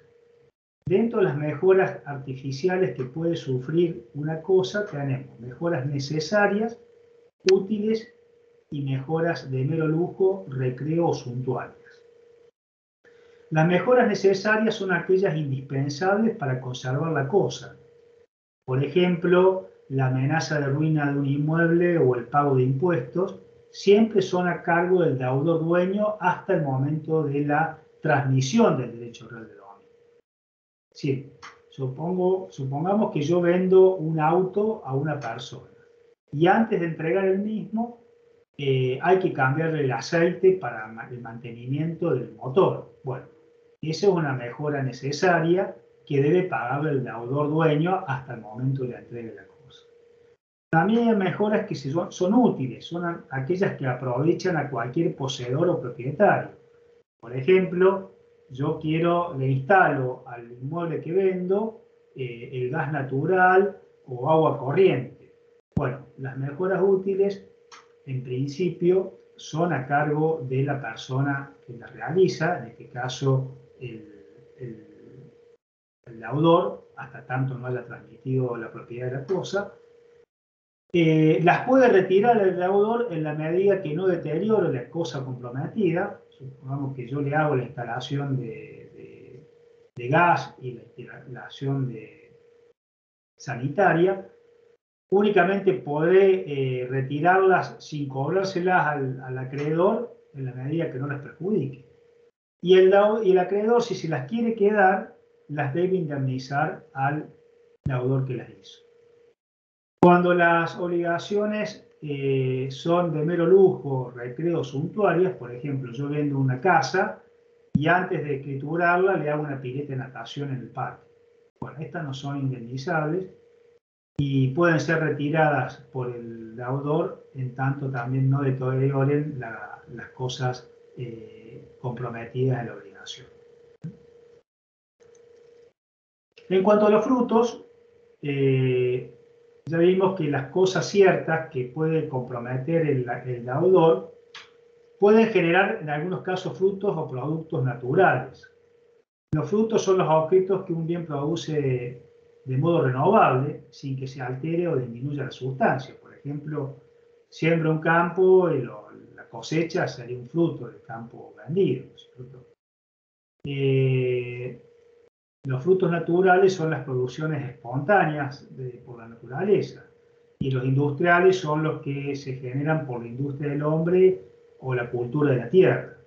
Dentro de las mejoras artificiales que puede sufrir una cosa, tenemos mejoras necesarias, útiles y mejoras de mero lujo, recreo o suntuarias. Las mejoras necesarias son aquellas indispensables para conservar la cosa. Por ejemplo, la amenaza de ruina de un inmueble o el pago de impuestos siempre son a cargo del deudor dueño hasta el momento de la transmisión del derecho real de dominio. Sí, supongamos que yo vendo un auto a una persona y antes de entregar el mismo hay que cambiarle el aceite para el mantenimiento del motor. Bueno, esa es una mejora necesaria que debe pagar el deudor dueño hasta el momento de la entrega de la cosa. También hay mejoras que son útiles, son aquellas que aprovechan a cualquier poseedor o propietario. Por ejemplo, yo le instalo al inmueble que vendo el gas natural o agua corriente. Bueno, las mejoras útiles, en principio, son a cargo de la persona que las realiza, en este caso el deudor, hasta tanto no haya transmitido la propiedad de la cosa. Las puede retirar el deudor en la medida que no deteriore la cosa comprometida. Supongamos que yo le hago la instalación de gas y la instalación sanitaria. Únicamente podré retirarlas sin cobrárselas al acreedor en la medida que no las perjudique. Y el acreedor, si se las quiere quedar, las debe indemnizar al deudor que las hizo. Cuando las obligaciones son de mero lujo, recreo, suntuarias, por ejemplo, yo vendo una casa y antes de escriturarla le hago una pileta de natación en el parque. Bueno, estas no son indemnizables y pueden ser retiradas por el deudor en tanto también no deterioren las cosas comprometidas en la obligación. En cuanto a los frutos, ya vimos que las cosas ciertas que puede comprometer el deudor pueden generar en algunos casos frutos o productos naturales. Los frutos son los objetos que un bien produce de modo renovable sin que se altere o disminuya la sustancia. Por ejemplo, siembra un campo y la cosecha sería un fruto del campo vendido, ¿no es cierto? Los frutos naturales son las producciones espontáneas por la naturaleza y los industriales son los que se generan por la industria del hombre o la cultura de la tierra.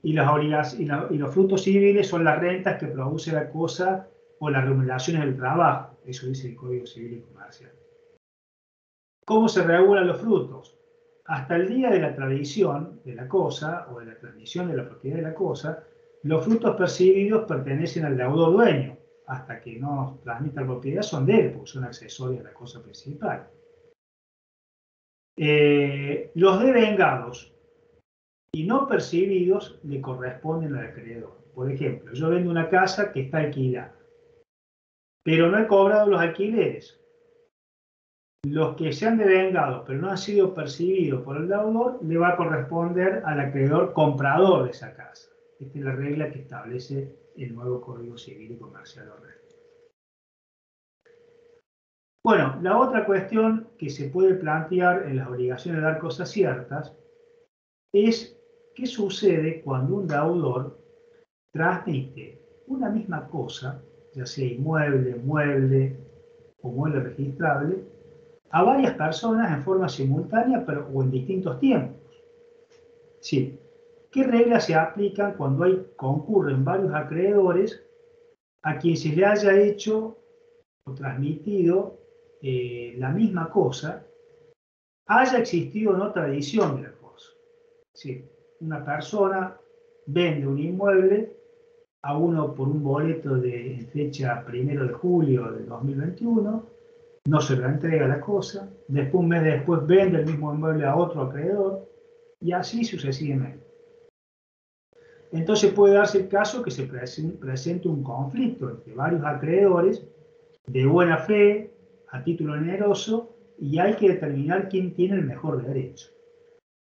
Y los frutos civiles son las rentas que produce la cosa o las remuneraciones del trabajo. Eso dice el Código Civil y Comercial. ¿Cómo se regulan los frutos? Hasta el día de la tradición de la cosa o de la transmisión de la propiedad de la cosa, los frutos percibidos pertenecen al deudor dueño. Hasta que no transmita la propiedad son de él, porque son accesorios a la cosa principal. Los devengados y no percibidos le corresponden al acreedor. Por ejemplo, yo vendo una casa que está alquilada, pero no he cobrado los alquileres. Los que se han devengado, pero no han sido percibidos por el deudor, le va a corresponder al acreedor comprador de esa casa. Esta es la regla que establece el nuevo Código Civil y Comercial. Bueno, la otra cuestión que se puede plantear en las obligaciones de dar cosas ciertas es qué sucede cuando un deudor transmite una misma cosa, ya sea inmueble, mueble o mueble registrable, a varias personas en forma simultánea o en distintos tiempos. Sí. ¿Qué reglas se aplican cuando concurren varios acreedores a quien se le haya hecho o transmitido la misma cosa, haya existido o no tradición de la cosa? Sí. Una persona vende un inmueble a uno por un boleto de fecha 1 de julio de 2021, no se le entrega la cosa, después, un mes después vende el mismo inmueble a otro acreedor y así sucesivamente. Entonces puede darse el caso que se presente un conflicto entre varios acreedores de buena fe, a título oneroso, y hay que determinar quién tiene el mejor derecho.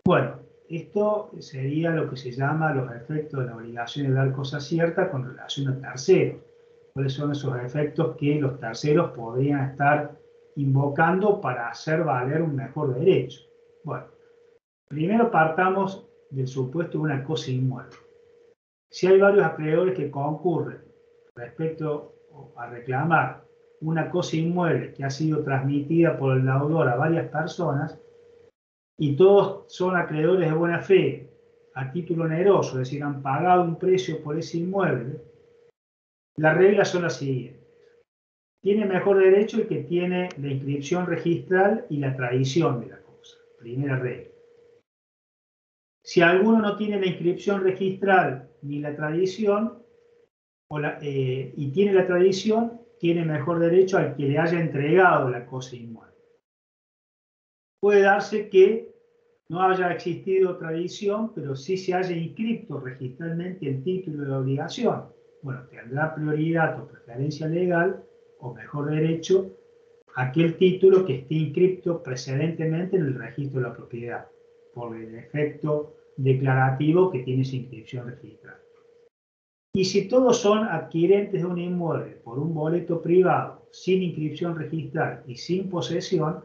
Bueno, esto sería lo que se llama los efectos de la obligación de dar cosa cierta con relación a terceros. ¿Cuáles son esos efectos que los terceros podrían estar invocando para hacer valer un mejor derecho? Bueno, primero partamos del supuesto de una cosa inmueble. Si hay varios acreedores que concurren respecto a reclamar una cosa inmueble que ha sido transmitida por el deudor a varias personas y todos son acreedores de buena fe a título oneroso, es decir, han pagado un precio por ese inmueble, las reglas son las siguientes. Tiene mejor derecho el que tiene la inscripción registral y la tradición de la cosa. Primera regla. Si alguno no tiene la inscripción registral ni la tradición, y tiene la tradición, tiene mejor derecho al que le haya entregado la cosa inmueble. Puede darse que no haya existido tradición, pero sí se haya inscrito registralmente el título de la obligación. Bueno, tendrá prioridad o preferencia legal o mejor derecho aquel título que esté inscrito precedentemente en el registro de la propiedad, por el efecto declarativo que tiene esa inscripción registrada. Y si todos son adquirentes de un inmueble por un boleto privado, sin inscripción registral y sin posesión,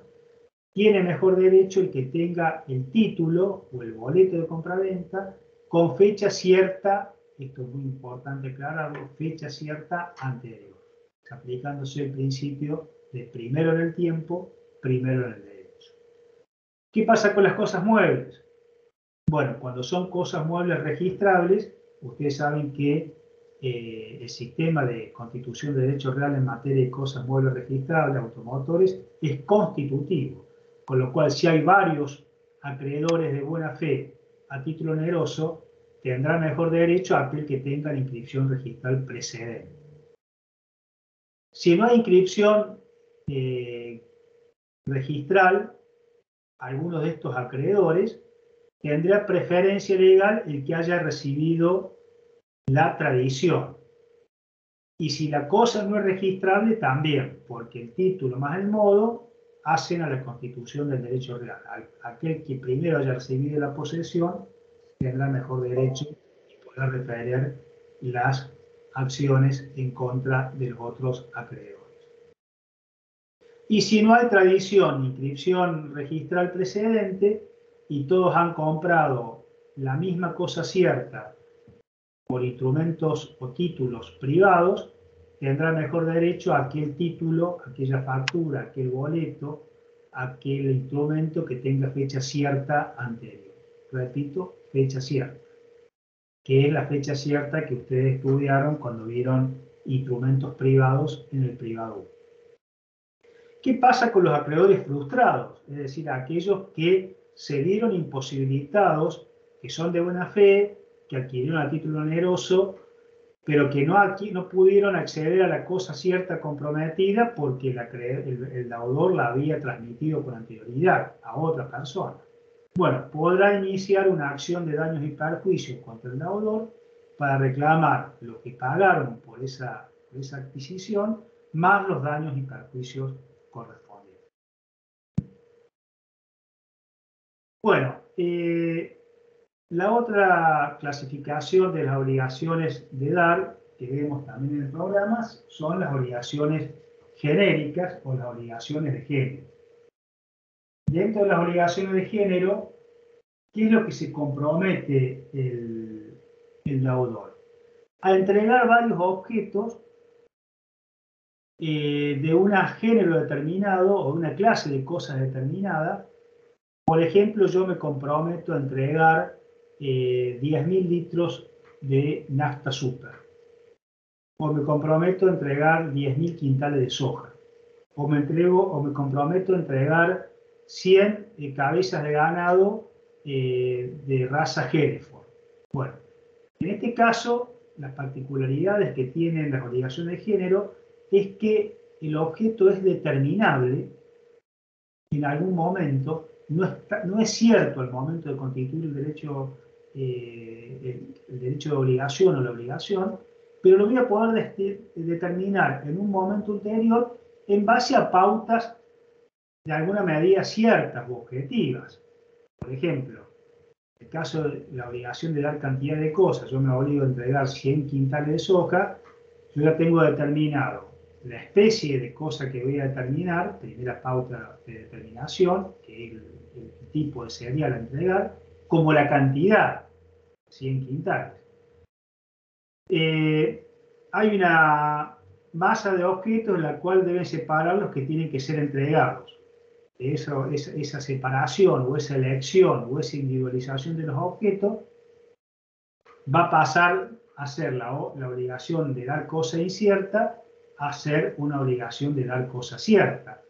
tiene mejor derecho el que tenga el título o el boleto de compraventa con fecha cierta, esto es muy importante aclararlo, fecha cierta anterior, aplicándose el principio de primero en el tiempo, primero en el derecho. ¿Qué pasa con las cosas muebles? Bueno, cuando son cosas muebles registrables, ustedes saben que el sistema de constitución de derecho real en materia de cosas muebles registrables, automotores, es constitutivo. Con lo cual, si hay varios acreedores de buena fe a título oneroso, tendrá mejor derecho aquel que tenga la inscripción registral precedente. Si no hay inscripción registral, algunos de estos acreedores tendrá preferencia legal el que haya recibido la tradición. Y si la cosa no es registrable, también, porque el título más el modo hacen a la constitución del derecho real. Aquel que primero haya recibido la posesión tendrá mejor derecho y podrá referir las acciones en contra de los otros acreedores. Y si no hay tradición ni inscripción registral precedente y todos han comprado la misma cosa cierta por instrumentos o títulos privados, tendrá mejor derecho a aquel título, aquella factura, aquel boleto, aquel instrumento que tenga fecha cierta anterior. Repito, fecha cierta, que es la fecha cierta que ustedes estudiaron cuando vieron instrumentos privados en el privado. ¿Qué pasa con los acreedores frustrados? Es decir, aquellos que se vieron imposibilitados, que son de buena fe, que adquirieron a título oneroso, pero que no pudieron acceder a la cosa cierta comprometida porque el deudor la había transmitido con anterioridad a otra persona. Bueno, podrá iniciar una acción de daños y perjuicios contra el deudor para reclamar lo que pagaron por esa adquisición, más los daños y perjuicios correspondientes. Bueno, la otra clasificación de las obligaciones de dar, que vemos también en el programa, son las obligaciones genéricas o las obligaciones de género. Dentro de las obligaciones de género, ¿qué es lo que se compromete el deudor? A entregar varios objetos de un género determinado o de una clase de cosas determinada. Por ejemplo, yo me comprometo a entregar 10.000 litros de nafta super, o me comprometo a entregar 10.000 quintales de soja, o me comprometo a entregar 100 cabezas de ganado de raza Hereford. Bueno, en este caso, las particularidades que tienen las obligaciones de género es que el objeto es determinable en algún momento. No es cierto al momento de constituir el derecho de obligación o la obligación, pero lo voy a poder determinar en un momento ulterior en base a pautas de alguna medida ciertas u objetivas. Por ejemplo, en el caso de la obligación de dar cantidad de cosas, yo me obligo a entregar 100 quintales de soja, yo ya tengo determinado la especie de cosa que voy a determinar, primera pauta de determinación, que es el tipo de cereal a entregar, como la cantidad, 100 quintales. Hay una masa de objetos en la cual deben separar los que tienen que ser entregados. Esa separación o esa elección o esa individualización de los objetos va a pasar a ser la obligación de dar cosa incierta a ser una obligación de dar cosa cierta,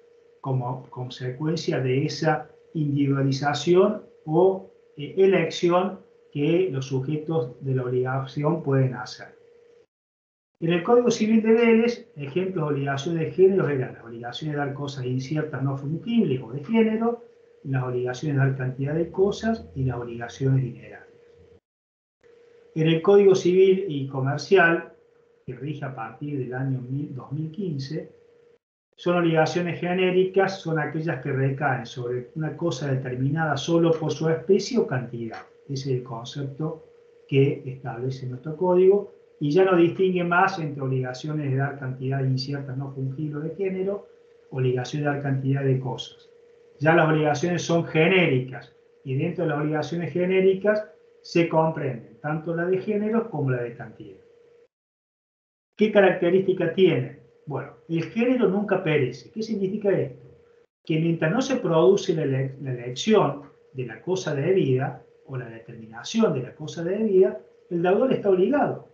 como consecuencia de esa individualización o elección que los sujetos de la obligación pueden hacer. En el Código Civil de Vélez, ejemplos de obligaciones de género eran las obligaciones de dar cosas inciertas no fungibles o de género, las obligaciones de dar cantidad de cosas y las obligaciones dinerarias. En el Código Civil y Comercial, que rige a partir del año 2015, son obligaciones genéricas, son aquellas que recaen sobre una cosa determinada solo por su especie o cantidad. Ese es el concepto que establece nuestro código y ya no distingue más entre obligaciones de dar cantidades inciertas no fungibles de género, obligación de dar cantidad de cosas. Ya las obligaciones son genéricas y dentro de las obligaciones genéricas se comprenden tanto la de género como la de cantidad. ¿Qué característica tienen? Bueno, el género nunca perece. ¿Qué significa esto? Que mientras no se produce la elección de la cosa debida o la determinación de la cosa debida, el deudor está obligado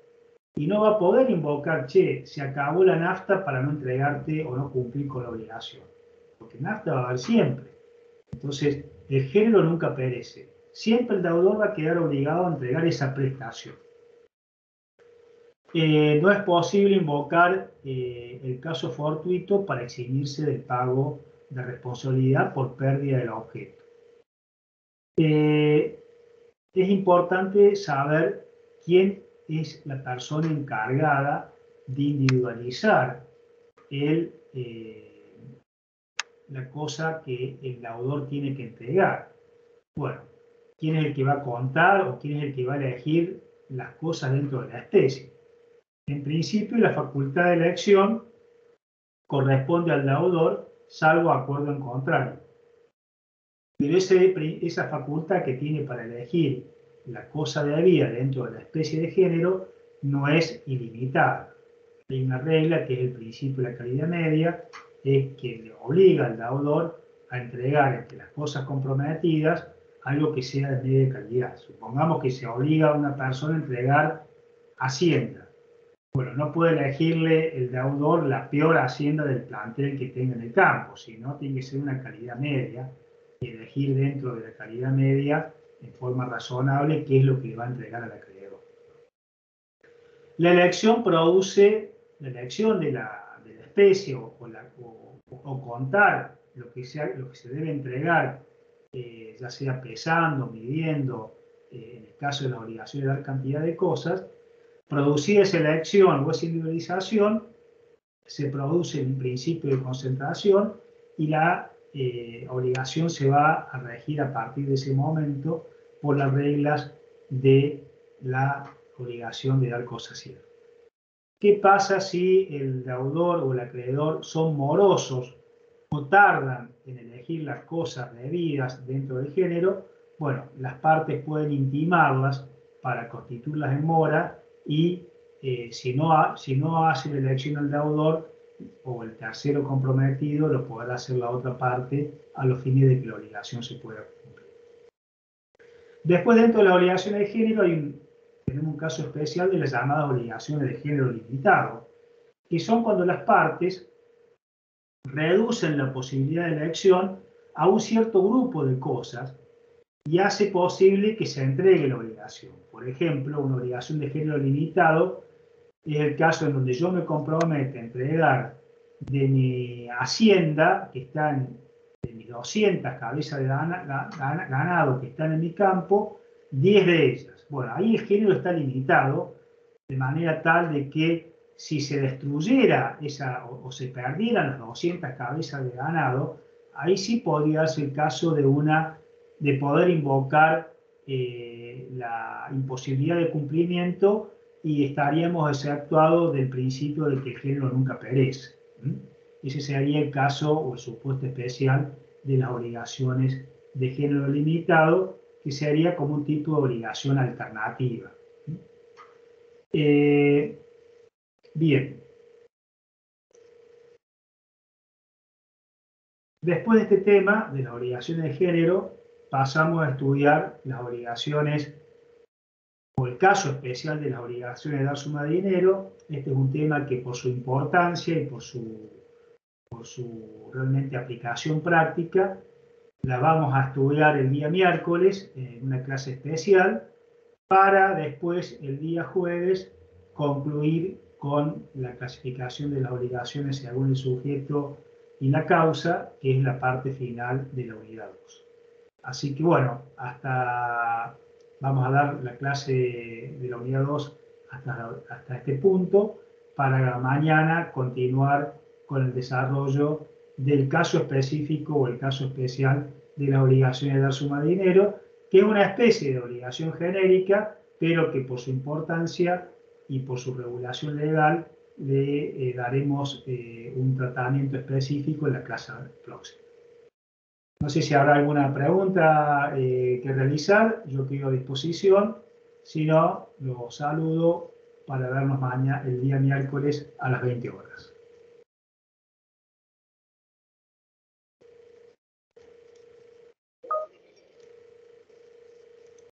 y no va a poder invocar, che, se acabó la nafta para no entregarte o no cumplir con la obligación, porque nafta va a haber siempre. Entonces, el género nunca perece. Siempre el deudor va a quedar obligado a entregar esa prestación. No es posible invocar el caso fortuito para eximirse del pago de responsabilidad por pérdida del objeto. Es importante saber quién es la persona encargada de individualizar la cosa que el deudor tiene que entregar. Bueno, quién es el que va a contar o quién es el que va a elegir las cosas dentro de la especie. En principio, la facultad de elección corresponde al deudor, salvo acuerdo en contrario. Pero esa facultad que tiene para elegir la cosa debida dentro de la especie de género no es ilimitada. Hay una regla que es el principio de la calidad media, es que le obliga al deudor a entregar entre las cosas comprometidas algo que sea de media calidad. Supongamos que se obliga a una persona a entregar hacienda. Bueno, no puede elegirle el deudor la peor hacienda del plantel que tenga en el campo, sino tiene que ser una calidad media y elegir dentro de la calidad media en forma razonable qué es lo que le va a entregar al acreedor. La elección produce la elección de la especie o contar lo que se debe entregar, ya sea pesando, midiendo, en el caso de la obligación de dar cantidad de cosas. Producida esa elección o esa individualización, se produce un principio de concentración y la obligación se va a regir a partir de ese momento por las reglas de la obligación de dar cosas ciertas. ¿Qué pasa si el deudor o el acreedor son morosos o tardan en elegir las cosas debidas dentro del género? Bueno, las partes pueden intimarlas para constituirlas en mora y si no hace la elección el deudor o el tercero comprometido, lo podrá hacer la otra parte a los fines de que la obligación se pueda cumplir. Después, dentro de la obligación de género, tenemos un caso especial de las llamadas obligaciones de género limitado, que son cuando las partes reducen la posibilidad de elección a un cierto grupo de cosas y hace posible que se entregue la obligación. Por ejemplo, una obligación de género limitado es el caso en donde yo me comprometo a entregar de mi hacienda, que están de mis 200 cabezas de ganado que están en mi campo, 10 de ellas. Bueno, ahí el género está limitado de manera tal de que si se destruyera o se perdieran las 200 cabezas de ganado, ahí sí podría ser el caso de poder invocar la imposibilidad de cumplimiento y estaríamos exceptuados del principio de que el género nunca perece. Ese sería el caso o el supuesto especial de las obligaciones de género limitado, que sería como un tipo de obligación alternativa. Bien. Después de este tema, de las obligaciones de género, pasamos a estudiar las obligaciones o el caso especial de las obligaciones de dar suma de dinero. Este es un tema que por su importancia y por su realmente aplicación práctica, la vamos a estudiar el día miércoles en una clase especial para después el día jueves concluir con la clasificación de las obligaciones según el sujeto y la causa, que es la parte final de la unidad 2. Así que bueno, vamos a dar la clase de la unidad 2 hasta este punto, para mañana continuar con el desarrollo del caso específico o el caso especial de la obligación de dar suma de dinero, que es una especie de obligación genérica, pero que por su importancia y por su regulación legal le daremos un tratamiento específico en la clase próxima. No sé si habrá alguna pregunta que realizar, yo quedo a disposición. Si no, los saludo para vernos mañana, el día miércoles a las 20 horas.